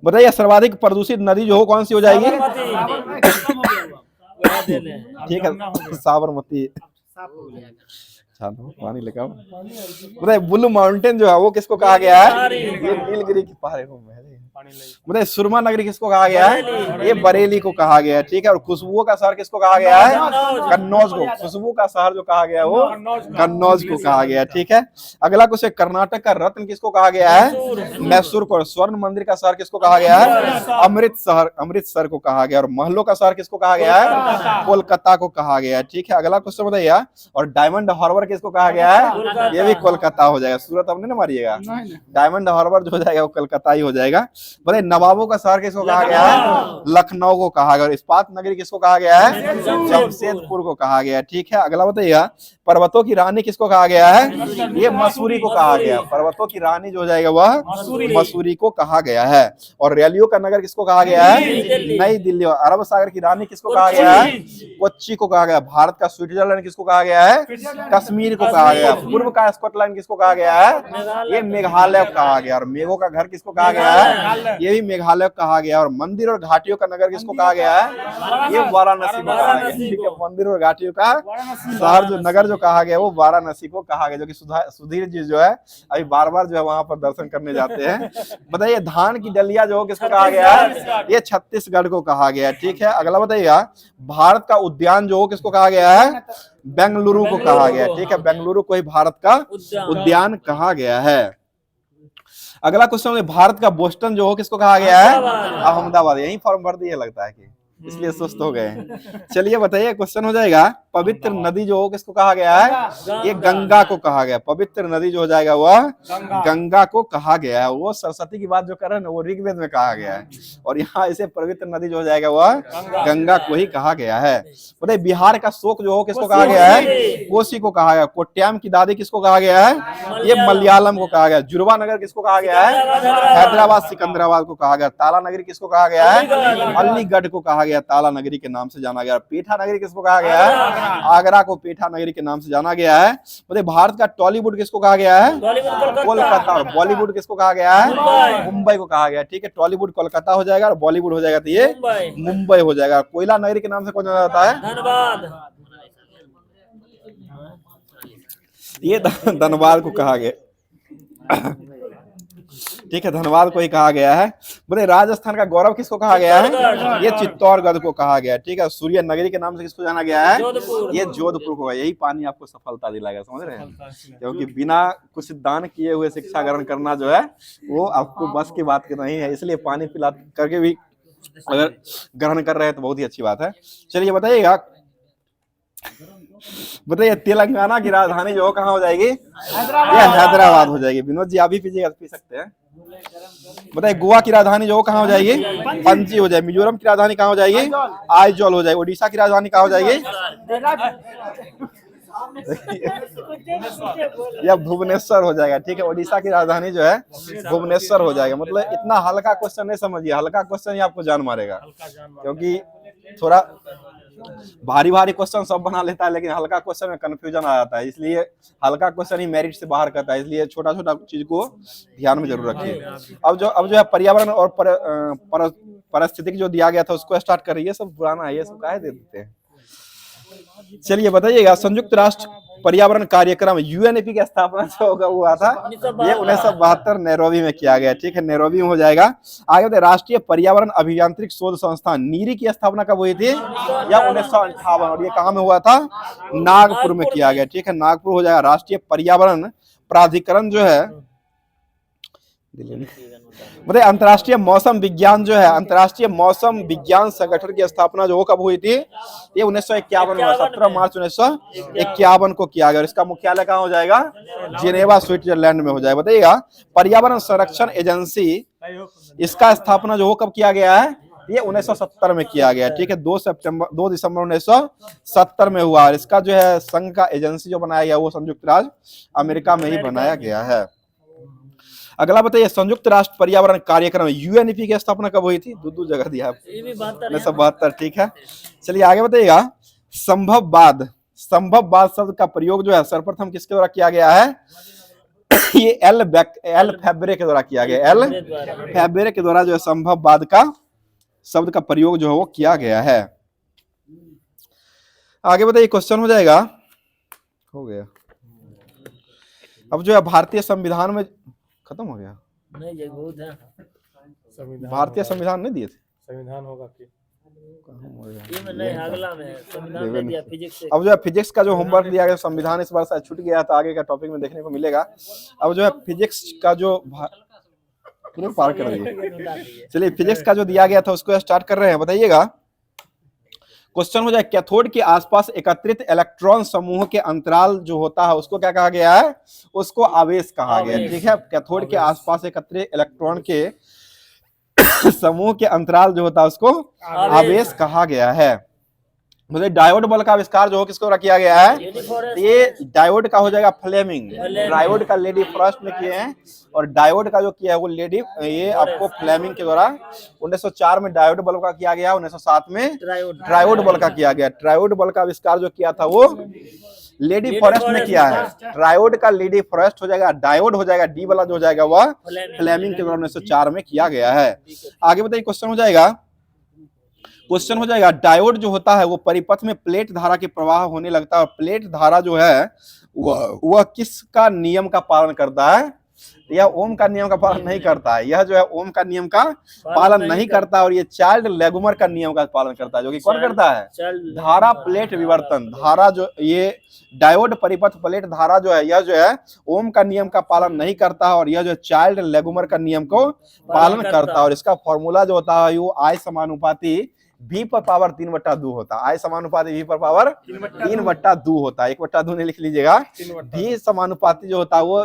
बताइए सर्वाधिक प्रदूषित नदी जो हो कौन सी हो जाएगी? ठीक है, साबरमती। पानी लेकर बताइए ब्लू माउंटेन जो है वो किसको कहा गया है? ये नीलगिरी की पहाड़ी को। बताइए सुरमा नगरी किसको कहा गया है? ये बरेली को कहा गया है। ठीक है। और खुशबुओं का शहर किसको कहा गया है? कन्नौज को। खुशबू का शहर जो कहा गया है वो कन्नौज को कहा गया है। ठीक है। अगला क्वेश्चन, कर्नाटक का रत्न किसको कहा गया है? मैसूर को। स्वर्ण मंदिर का शहर किसको कहा गया है? अमृतसर को कहा गया। और महलों का शहर किसको कहा गया है? कोलकाता को कहा गया है। ठीक है। अगला क्वेश्चन बताइए, और डायमंड हार्बर किसको कहा गया है? ये भी कोलकाता हो जाएगा। सूरत अब नहीं ना मारिएगा। डायमंड हार्बर जो हो जाएगा वो कोलकाता ही हो जाएगा। बताइए नवाबों का शहर किसको कहा गया है? लखनऊ को कहा गया। और इस्पात नगरी किसको कहा गया है? जमशेदपुर को कहा गया है। ठीक है। अगला बताइए, पर्वतों की रानी किसको कहा गया है? ये मसूरी को कहा गया। पर्वतों की रानी जो हो जाएगा वह मसूरी को कहा गया है। और रैलियों का नगर किसको कहा गया है? नई दिल्ली। और अरब सागर की रानी किसको कहा गया है? कोच्चि को कहा गया। भारत का स्विट्जरलैंड किसको कहा गया है? कश्मीर को कहा गया। पूर्व का स्कॉटलैंड किसको कहा गया है? ये मेघालय को कहा गया। और मेघों का घर किसको कहा गया है? ये भी मेघालय को कहा गया। और मंदिर और घाटियों का नगर किसको कहा गया है? ये वाराणसी को कहा गया। ठीक है। मंदिर और घाटियों का शहर जो नगर जो कहा गया वो वाराणसी को कहा गया, जो कि सुधीर जी जो है अभी बार बार जो है वहां पर दर्शन करने जाते हैं। बताइए धान की डलिया जो किसको कहा गया है? ये छत्तीसगढ़ को कहा गया है। ठीक है। अगला बताइएगा, भारत का उद्यान जो किसको कहा गया है? बेंगलुरु को कहा गया। ठीक है। बेंगलुरु को ही भारत का उद्यान कहा गया है। अगला क्वेश्चन, भारत का बोस्टन जो हो किसको कहा गया है? अहमदाबाद। यही फॉर्म भर दिए लगता है कि इसलिए सुस्त हो गए हैं। चलिए बताइए क्वेश्चन हो जाएगा, पवित्र नदी जो हो किसको कहा गया है? ये गंगा को कहा गया। पवित्र नदी जो हो जाएगा वह गंगा को कहा गया है। वो सरस्वती की बात जो कर रहे हैं ना वो ऋग्वेद में कहा गया है। और यहाँ इसे पवित्र नदी जो हो जाएगा वह गंगा को ही कहा गया है। बताइए बिहार का शोक जो हो किसको कहा गया है? कोसी को कहा गया। कोट्याम की दादी किसको कहा गया है? ये मलयालम को कहा गया। जुड़वा नगर किसको कहा गया है? हैदराबाद सिकंदराबाद को कहा गया। ताला नगरी किसको कहा गया है? अलीगढ़ को कहा गया। ताला नगरी के नाम से जाना गया। पेठा नगरी किसको कहा गया है? आगरा को पेठा नगरी के नाम से जाना गया है। मतलब भारत का टॉलीवुड किसको कहा गया है? कोलकाता। और बॉलीवुड किसको कहा गया है? मुंबई को कहा गया। ठीक है। टॉलीवुड कोलकाता हो जाएगा और बॉलीवुड हो जाएगा तो ये मुंबई हो जाएगा। कोयला नगरी के नाम से कौन जाना जाता है? ये धनबाद को कहा गया। ठीक है, धनबाद को ही कहा गया है। बोले राजस्थान का गौरव किसको कहा गया है? ये चित्तौड़गढ़ को कहा गया है। ठीक है, सूर्य नगरी के नाम से किसको जाना गया है? जोधपुर। ये जोधपुर को है। यही पानी आपको सफलता दिलाएगा, समझ रहे हैं? क्योंकि बिना कुछ दान किए हुए शिक्षा ग्रहण करना जो है वो आपको बस की बात नहीं है, इसलिए पानी पिला करके भी अगर ग्रहण कर रहे हैं तो बहुत ही अच्छी बात है। चलिए बताइएगा, बताइए तेलंगाना की राजधानी जो कहाँ हो जाएगी? ये हैदराबाद हो जाएगी। विनोद जी आप भी पीजिएगा, पी सकते हैं। बताइए गोवा की राजधानी जो कहाँ हो जाएगी? पणजी हो जाएगी। मिजोरम की राजधानी कहाँ हो जाएगी? आइजॉल हो जाएगी। उड़ीसा की राजधानी कहाँ हो जाएगी? या भुवनेश्वर हो जाएगा। ठीक है, उड़ीसा की राजधानी जो है भुवनेश्वर हो जाएगा। मतलब इतना हल्का क्वेश्चन नहीं समझिए, हल्का क्वेश्चन ही आपको जान मारेगा, क्योंकि थोड़ा भारी भारी क्वेश्चन सब बना लेता है, लेकिन हल्का क्वेश्चन में कंफ्यूजन आ जाता है, इसलिए हल्का क्वेश्चन ही मेरिट से बाहर करता है। इसलिए छोटा छोटा चीज को ध्यान में जरूर रखिए। अब जो है पर्यावरण और पारिस्थितिकी जो दिया गया था उसको स्टार्ट कर रही है। सब पुराना है, ये सब काहे दे देते हैं। चलिए बताइएगा, संयुक्त राष्ट्र पर्यावरण कार्यक्रम यूएनईपी की स्थापना जो होगा हुआ था ये 1972 नैरोबी में किया गया। ठीक है, नैरोबी में हो जाएगा। आगे बताइए, राष्ट्रीय पर्यावरण अभियांत्रिक शोध संस्थान नीरी की स्थापना कब हुई थी? या 1958। और ये कहाँ में हुआ था? नागपुर में किया गया। ठीक है, नागपुर हो जाएगा। राष्ट्रीय पर्यावरण प्राधिकरण जो है मतलब अंतर्राष्ट्रीय मौसम विज्ञान जो है, अंतर्राष्ट्रीय मौसम विज्ञान संगठन की स्थापना जो कब हुई थी? ये 1951 में, 17 मार्च 1951 को किया गया। और इसका मुख्यालय कहाँ हो जाएगा? जिनेवा स्विट्जरलैंड में हो जाएगा। बताइएगा, पर्यावरण संरक्षण एजेंसी इसका स्थापना जो कब किया गया है? ये 1970 में किया गया। ठीक है, 2 दिसंबर 1970 में हुआ। और इसका जो है संघ का एजेंसी जो बनाया गया वो संयुक्त राज्य अमेरिका में ही बनाया गया है। अगला बताइए, संयुक्त राष्ट्र पर्यावरण कार्यक्रम यूएनईपी की स्थापना कब हुई थी? दो जगह दिया है, 1972। ठीक है, चलिए आगे बताइएगा, संभववाद शब्द का प्रयोग जो है सर्वप्रथम किसके द्वारा किया गया है? ये एल फैब्रे के द्वारा किया गया। एल फैब्रे के द्वारा जो है संभववाद का शब्द का प्रयोग जो है वो किया गया है। आगे बताइए, क्वेश्चन हो जाएगा, हो गया। अब जो है भारतीय संविधान में खत्म हो गया नहीं, ये बहुत है। भारतीय संविधान नहीं दिए थे? संविधान होगा कि ये में नहीं, अगला में है। संविधान नहीं दिया, फिजिक्स से। अब जो है फिजिक्स का जो होमवर्क दिया गया, संविधान इस बार शायद छूट गया था, आगे का टॉपिक में देखने को मिलेगा। अब जो है फिजिक्स का जो पूरे पार कर दिए। चलिए, फिजिक्स का जो दिया गया था उसको स्टार्ट कर रहे हैं। बताइएगा, क्वेश्चन हो जाए, कैथोड के आसपास एकत्रित इलेक्ट्रॉन समूह के अंतराल जो होता है उसको क्या कहा गया है? उसको आवेश कहा गया। ठीक है, कैथोड के आसपास एकत्रित इलेक्ट्रॉन के समूह के अंतराल जो होता है उसको आवेश कहा गया है। मतलब डायोड बल्ब का आविष्कार जो किसको किया गया है? ये डायोड का हो जाएगा फ्लेमिंग। डायोड का लेडी फर्स्ट में किए हैं, और डायोड का जो किया है वो लेडी ये आपको फ्लेमिंग के द्वारा 1904 में डायोड बल्ब का किया गया, 1907 में ट्रायोड बल्ब का किया गया। ट्रायोड बल्ब का आविष्कार जो किया था वो लेडी फॉरेस्ट में किया है। ट्रायोड का लेडी फॉरेस्ट हो जाएगा, डायोड हो जाएगा, डी वाला जो हो जाएगा वह फ्लेमिंग के द्वारा 1904 में किया गया है। आगे बताइए, क्वेश्चन हो जाएगा, डायोड जो होता है वो परिपथ में प्लेट धारा के प्रवाह होने लगता है, और प्लेट धारा जो है वह किसका नियम का पालन करता है? यह ओम का नियम का पालन नहीं करता है। यह जो है ओम का नियम का पालन नहीं करता, और ये चार्ल्स लेगुमर का नियम का पालन करता है, जो कि कौन करता है? धारा प्लेट विवर्तन। धारा जो ये डायोड परिपथ प्लेट धारा जो है, यह जो है ओम का नियम का पालन नहीं करता है, और यह जो चार्ल्स लेगुमर का नियम को पालन करता है। और इसका फॉर्मूला जो होता है वो I समानुपाती V पर पावर 3/2 होता है। I समानुपाती V पर पावर 3/2 होता है। 1/2 नहीं लिख लीजिएगा। V समानुपाती जो होता है वो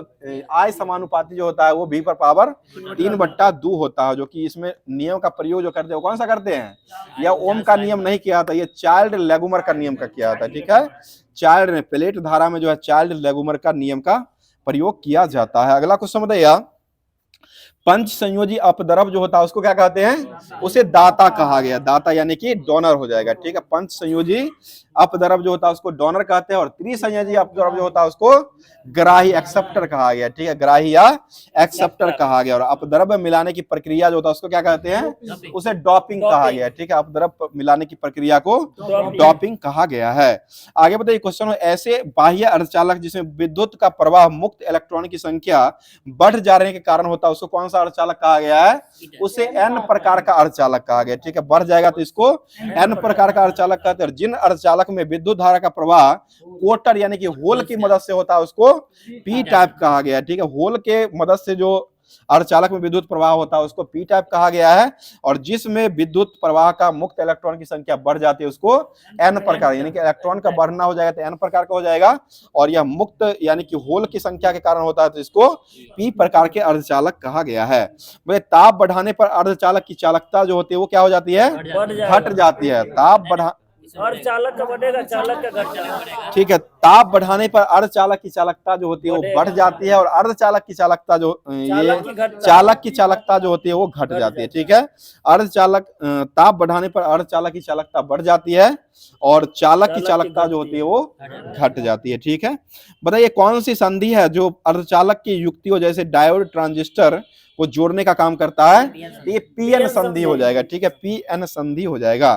I समानुपाती जो होता है वो V पर पावर 3/2 होता है, जो कि इसमें नियम का प्रयोग जो करते हैं वो कौन सा करते हैं? यह ओम का नियम नहीं किया था, ये चार्ल्स लेगुमर का नियम का किया था। ठीक है, चार्ल्स ने प्लेट धारा में जो है चार्ल्स लेगुमर का नियम का प्रयोग किया जाता है। अगला क्वेश्चन बताइए, पंच संयोजी अपद्रव जो होता है उसको क्या कहते हैं? उसे दाता कहा गया। दाता यानी कि डोनर हो जाएगा। ठीक है, पंच संयोजी अपद्रव जो होता है उसको डोनर कहते हैं, और त्रिसंयोजी अपद्रव जो होता है उसको ग्राही एक्सेप्टर कहा गया। ठीक है, ग्राही या एक्सेप्टर कहा गया। और अपद्रव मिलाने की प्रक्रिया जो होता है उसको क्या कहते हैं? उसे डॉपिंग कहा गया। ठीक है, अपद्रव मिलाने की प्रक्रिया को डॉपिंग कहा गया है। आगे बताइए, क्वेश्चन, ऐसे बाह्य अर्धचालक जिसमें विद्युत का प्रवाह मुक्त इलेक्ट्रॉन की संख्या बढ़ जाने के कारण होता है उसको कौन सा अर्धचालक कहा गया है, उसे एन प्रकार का अर्धचालक कहा गया। ठीक है, बढ़ जाएगा तो इसको एन प्रकार का अर्धचालक कहते हैं। जिन अर्धचालक में विद्युत धारा का प्रवाह कोटर यानी कि होल की मदद से होता है उसको पी टाइप कहा गया है। ठीक है, होल के मदद से जो अर्धचालक में विद्युत प्रवाह होता है उसको पी टाइप कहा गया है। और जिसमें विद्युत प्रवाह का मुक्त इलेक्ट्रॉन की संख्या बढ़ जाती है उसको एन प्रकार, यानी कि इलेक्ट्रॉन का बढ़ना हो जाएगा तो एन प्रकार का हो जाएगा, और यह मुक्त यानी कि होल की संख्या के कारण होता है तो इसको पी प्रकार के अर्धचालक कहा गया है। भाई ताप बढ़ाने पर अर्धचालक की चालकता जो होती है वो क्या हो जाती है, घट जाती है। ताप बढ़ा और चालक का बढ़ेगा, चालक का घट जाएगा। ठीक है, ताप बढ़ाने पर अर्धचालक की चालकता जो होती है वो बढ़ जाती है, और अर्धचालक की चालकता जो चालक की चालकता जो होती है वो घट जाती है। ठीक है, अर्धचालक ताप बढ़ाने पर अर्धचालक की चालकता बढ़ जाती है और चालक की चालकता जो होती है वो घट जाती है। ठीक है, बताइए कौन सी संधि है जो अर्धचालक की युक्तियों जैसे डायोड ट्रांजिस्टर को जोड़ने का काम करता है, ये पीएन संधि हो जाएगा। ठीक है, पीएन संधि हो जाएगा।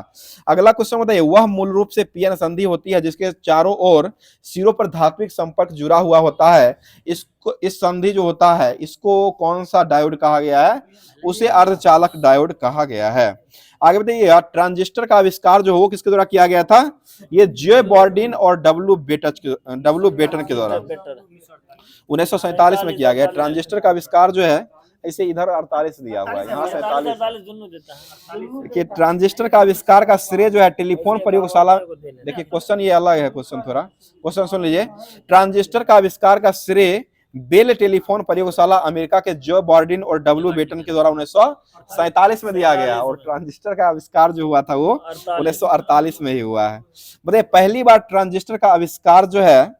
अगला क्वेश्चन बताइए, वह मूल रूप से पीएन संधि होती है जिसके चारों ओर सिरों पर धात्विक संपर्क जुड़ा हुआ होता है। इसको इस संधि जो होता है इसको कौन सा डायोड कहा गया है, उसे अर्धचालक डायोड कहा गया है। आगे बताइए, ट्रांजिस्टर का आविष्कार जो हो किसके द्वारा किया गया था, ये जे बॉर्डिन और डब्ल्यू बेटन के द्वारा 1947 में किया गया। ट्रांजिस्टर का आविष्कार जो है, इसे इधर 48 दिया हुआ है, यहाँ 47 दोनों देता है। कि ट्रांजिस्टर का आविष्कार का श्रेय जो है टेलीफोन प्रयोगशाला, देखिए क्वेश्चन ये अलग है, क्वेश्चन थोड़ा क्वेश्चन सुन लीजिए। ट्रांजिस्टर का आविष्कार का श्रेय बेल टेलीफोन प्रयोगशाला अमेरिका के जो बॉर्डिन और डब्ल्यू बेटन के द्वारा 1947 में दिया गया, और ट्रांजिस्टर का आविष्कार जो हुआ था वो 1948 में ही हुआ है। बताइए पहली बार ट्रांजिस्टर का आविष्कार जो है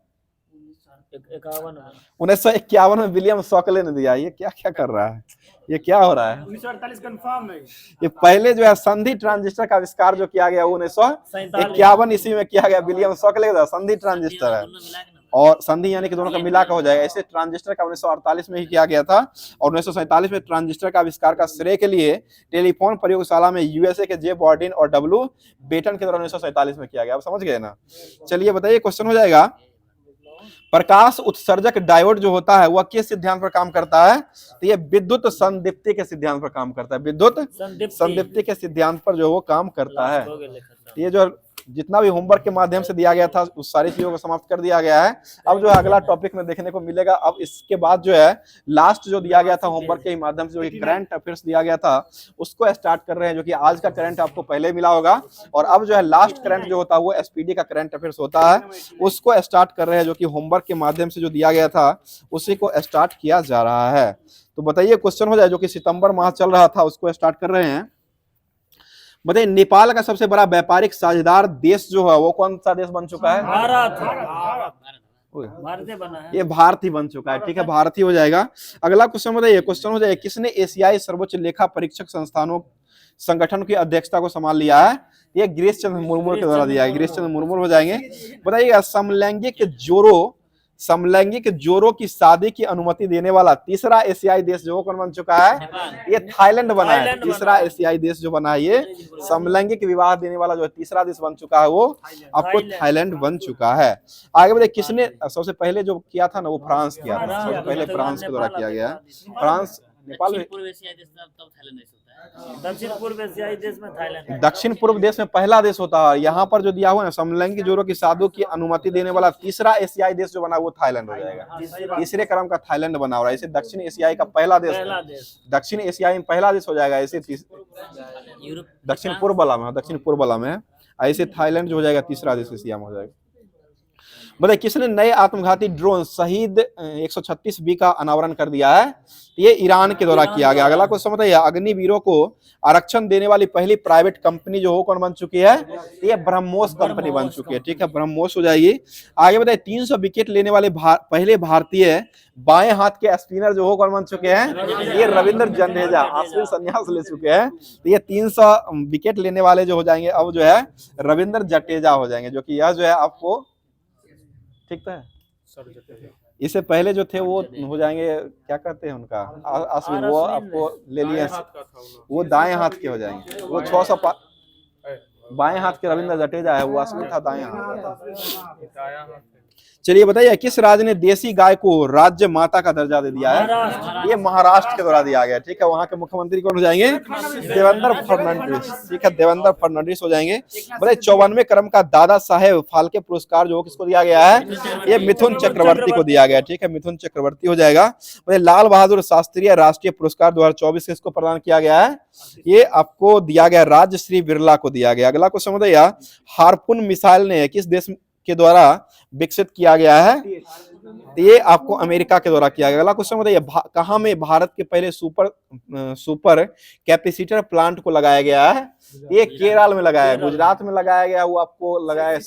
1951 में विलियम शॉकले ने दिया। ये क्या क्या कर रहा है, ये क्या हो रहा है, 1948 कंफर्म है। ये पहले जो है संधि ट्रांजिस्टर का आविष्कार जो किया गया वो 1951 ईस्वी में किया गया, विलियम शॉकले के द्वारा। संधि ट्रांजिस्टर है और संधि यानी कि दोनों का मिला का हो जाएगा। ऐसे ट्रांजिस्टर का 1948 में ही किया गया था, और 1947 में ट्रांजिस्टर का आविष्कार का श्रेय के लिए टेलीफोन प्रयोगशाला में यूएसए के जे बॉर्डिन और डब्ल्यू बेटन के द्वारा 1947 में किया गया। आप समझ गए ना। चलिए बताइए, क्वेश्चन हो जाएगा, प्रकाश उत्सर्जक डायोड जो होता है वह किस सिद्धांत पर काम करता है, तो ये विद्युत संदीप्ति के सिद्धांत पर काम करता है। विद्युत संदीप्ति के सिद्धांत पर जो वो काम करता है। ये जो जितना भी होमवर्क के माध्यम से दिया गया था उस सारी चीजों को समाप्त कर दिया गया है। अब जो है अगला टॉपिक में देखने को मिलेगा। अब इसके बाद जो है लास्ट जो दिया गया था होमवर्क के माध्यम से, जो करंट अफेयर्स दिया गया था उसको स्टार्ट कर रहे हैं, जो कि आज का करंट आपको पहले मिला होगा। और अब जो है लास्ट करंट जो होता है वो एसपीडी का करंट अफेयर्स होता है, उसको स्टार्ट कर रहे हैं, जो कि होमवर्क के माध्यम से जो दिया गया था उसी को स्टार्ट किया जा रहा है। तो बताइए क्वेश्चन हो जाए, जो कि सितंबर माह चल रहा था उसको स्टार्ट कर रहे हैं। बताइए नेपाल का सबसे बड़ा व्यापारिक साझेदार देश जो है वो कौन सा देश बन चुका है, भारत बना है, ये भारत ही बन चुका है। ठीक है, भारत ही हो जाएगा। अगला क्वेश्चन बताइए, क्वेश्चन हो जाए, किसने एशियाई सर्वोच्च लेखा परीक्षक संगठन की अध्यक्षता को संभाल लिया है, ये गिरीश चंद्र मुर्मू के द्वारा दिया है। गिरीश चंद्र मुर्मू हो जाएंगे। बताइएगा, समलैंगिक जोड़ों की शादी की अनुमति देने वाला तीसरा एशियाई देश जो कौन बन चुका है, ये थाईलैंड बना है। तीसरा एशियाई देश जो बना है ये समलैंगिक विवाह देने वाला जो तीसरा देश बन चुका है वो आपको थाईलैंड बन चुका है। आगे बताइए, किसने सबसे पहले जो किया था ना वो फ्रांस किया था, सबसे पहले फ्रांस के द्वारा किया गया है। फ्रांस नेपाल में दक्षिण पूर्व एशियाई देश में थाईलैंड, दक्षिण पूर्व देश में पहला देश होता है। यहाँ पर जो दिया हुआ है समलैंगिक जोड़ों की शादी की अनुमति देने वाला तीसरा एशियाई देश जो बना वो थाईलैंड हो जाएगा। तीसरे क्रम का थाईलैंड बना हुआ है। इसे दक्षिण एशियाई का पहला देश, दक्षिण एशियाई में पहला देश हो जाएगा। ऐसे दक्षिण पूर्व वाला में ऐसे थाईलैंड जो हो जाएगा तीसरा देश एशिया में हो जाएगा। बताइए, किसने नए आत्मघाती ड्रोन शहीद 136B का अनावरण कर दिया है, ये ईरान के द्वारा किया गया। अगला क्वेश्चन बताइए, अग्निवीरों को आरक्षण देने वाली पहली प्राइवेट कंपनी जो हो कौन बन चुकी है, ये ब्रह्मोस कंपनी बन चुकी है। ठीक है, ब्रह्मोस हो जाएगी। आगे बताइए, 300 विकेट लेने वाले पहले भारतीय बाएं हाथ के स्पिनर जो हो कौन बन चुके हैं, ये रविंद्र जडेजा आखिरी संन्यास ले चुके हैं। तो ये 300 विकेट लेने वाले जो हो जाएंगे अब जो है रविंद्र जडेजा हो जाएंगे, जो कि यह जो है आपको ठीक है। इससे पहले जो थे वो हो जाएंगे, क्या कहते हैं उनका, अश्विन, वो आपको ले लिए, वो दाएं हाथ के हो जाएंगे। वो 600 बाएं हाथ के रविंद्र जडेजा है, वो अश्विन था दाएं हाथ। चलिए बताइए, किस राज्य ने देसी गाय को राज्य माता का दर्जा दे दिया है? ये महाराष्ट्र के द्वारा दिया गया। ठीक है, वहां के मुख्यमंत्री कौन हो जाएंगे? देवेंद्र फडणवीस। ठीक है, देवेंद्र फडणवीस हो जाएंगे। बोले 54वें क्रम का दादा साहेब फाल्के पुरस्कार जो किसको दिया गया है? ये मिथुन चक्रवर्ती को दिया गया। ठीक है, मिथुन चक्रवर्ती हो जाएगा। बोले लाल बहादुर शास्त्री राष्ट्रीय पुरस्कार 2024 किसको प्रदान किया गया है? ये आपको दिया गया राजश्री बिरला को दिया गया। अगला क्वेश्चन बताइए, हार्पून मिसाइल ने किस देश के द्वारा विकसित किया गया है? ये आपको अमेरिका के द्वारा किया गया। अगला क्वेश्चन बताइए, कहां में भारत के पहले सुपर कैपेसिटर प्लांट को लगाया गया है? ये केरल में लगाया है। गुजरात में लगाया गया, वो आपको लगाया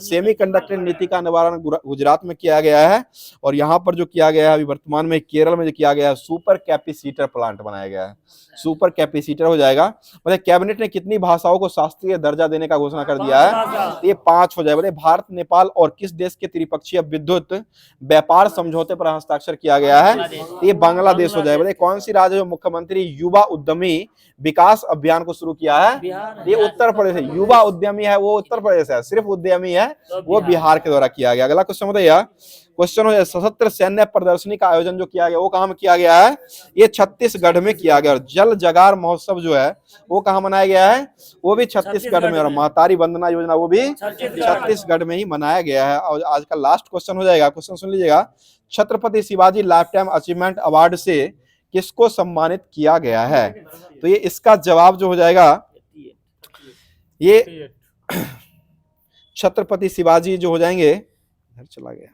सेमीकंडक्टर नीति का निवारण गुजरात में किया गया है। और यहाँ पर जो किया गया है अभी वर्तमान में केरल में जो किया गया है, सुपर कैपेसिटर प्लांट बनाया गया है। सुपर कैपेसिटर हो जाएगा। मतलब कैबिनेट ने कितनी भाषाओं को शास्त्रीय दर्जा देने का घोषणा कर दिया है? ये 5 हो जाएगा। भारत, नेपाल और किस देश के त्रिपक्षीय विद्युत व्यापार समझौते पर हस्ताक्षर किया गया है? ये बांग्लादेश हो जाएगा। कौन सी राज्य जो मुख्यमंत्री युवा उद्यमी विकास अभियान को शुरू किया है? ये उत्तर प्रदेश है। युवा उद्यमी है वो उत्तर प्रदेश है, सिर्फ उद्यमी है वो बिहार के द्वारा किया गया। अगला क्वेश्चन बताइए, क्वेश्चन हो जाए, सशस्त्र सैन्य प्रदर्शनी का आयोजन जो किया गया वो कहां में किया गया है? ये छत्तीसगढ़ में किया गया। और जल जगार महोत्सव जो है वो कहां मनाया गया है? वो भी छत्तीसगढ़ में। और महतारी वंदना योजना वो भी छत्तीसगढ़ में ही मनाया गया है। और आज का लास्ट क्वेश्चन हो जाएगा, क्वेश्चन सुन लीजिएगा, Chhatrapati Shivaji life time achievement award से किसको सम्मानित किया गया है? तो ये इसका जवाब जो हो जाएगा, ये छत्रपति शिवाजी जो हो जाएंगे, इधर चला गया,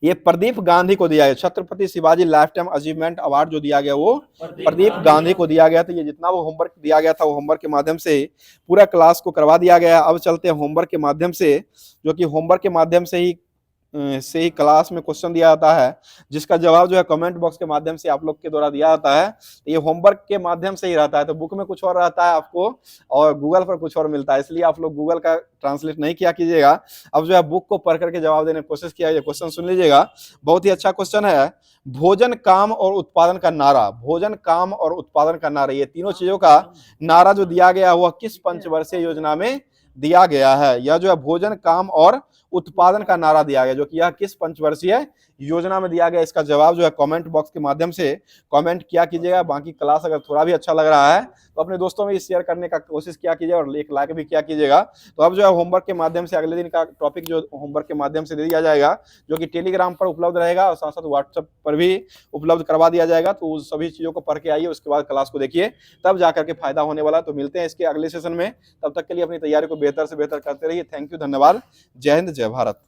ये प्रदीप गांधी को दिया गया। Chhatrapati Shivaji life time achievement award जो दिया गया वो प्रदीप गांधी को दिया गया। तो ये जितना वो होमवर्क दिया गया था वो होमवर्क के माध्यम से पूरा क्लास को करवा दिया गया। अब चलते हैं होमवर्क के माध्यम से, जो कि होमवर्क के माध्यम से ही क्लास में क्वेश्चन दिया जाता है, जिसका जवाब जो है कमेंट बॉक्स के माध्यम से आप लोग के द्वारा दिया जाता है। तो ये होमवर्क के माध्यम से ही रहता है। तो बुक में कुछ और रहता है आपको और गूगल पर कुछ और मिलता है, इसलिए आप लोग गूगल का ट्रांसलेट नहीं किया कीजिएगा। अब जो है बुक को पढ़ करके जवाब देने की कोशिश किया। क्वेश्चन सुन लीजिएगा, बहुत ही अच्छा क्वेश्चन है। भोजन, काम और उत्पादन का नारा, भोजन, काम और उत्पादन का नारा, ये तीनों चीजों का नारा जो दिया गया वह किस पंचवर्षीय योजना में दिया गया है? यह जो है भोजन, काम और उत्पादन का नारा दिया गया, जो कि यह किस पंचवर्षीय योजना में दिया गया? इसका जवाब जो है कमेंट बॉक्स के माध्यम से कमेंट किया कीजिएगा। बाकी क्लास अगर थोड़ा भी अच्छा लग रहा है तो अपने दोस्तों में शेयर करने का कोशिश किया कीजिए और एक लाइक भी किया कीजिएगा। तो अब जो है होमवर्क के माध्यम से अगले दिन का टॉपिक जो होमवर्क के माध्यम से दे दिया जाएगा, जो कि टेलीग्राम पर उपलब्ध रहेगा और साथ साथ व्हाट्सएप पर भी उपलब्ध करवा दिया जाएगा। तो उस सभी चीजों को पढ़ के आइए, उसके बाद क्लास को देखिए, तब जाकर के फायदा होने वाला। तो मिलते हैं इसके अगले सेशन में, तब तक के लिए अपनी तैयारी को बेहतर से बेहतर करते रहिए। थैंक यू, धन्यवाद, जय हिंद, जय भारत।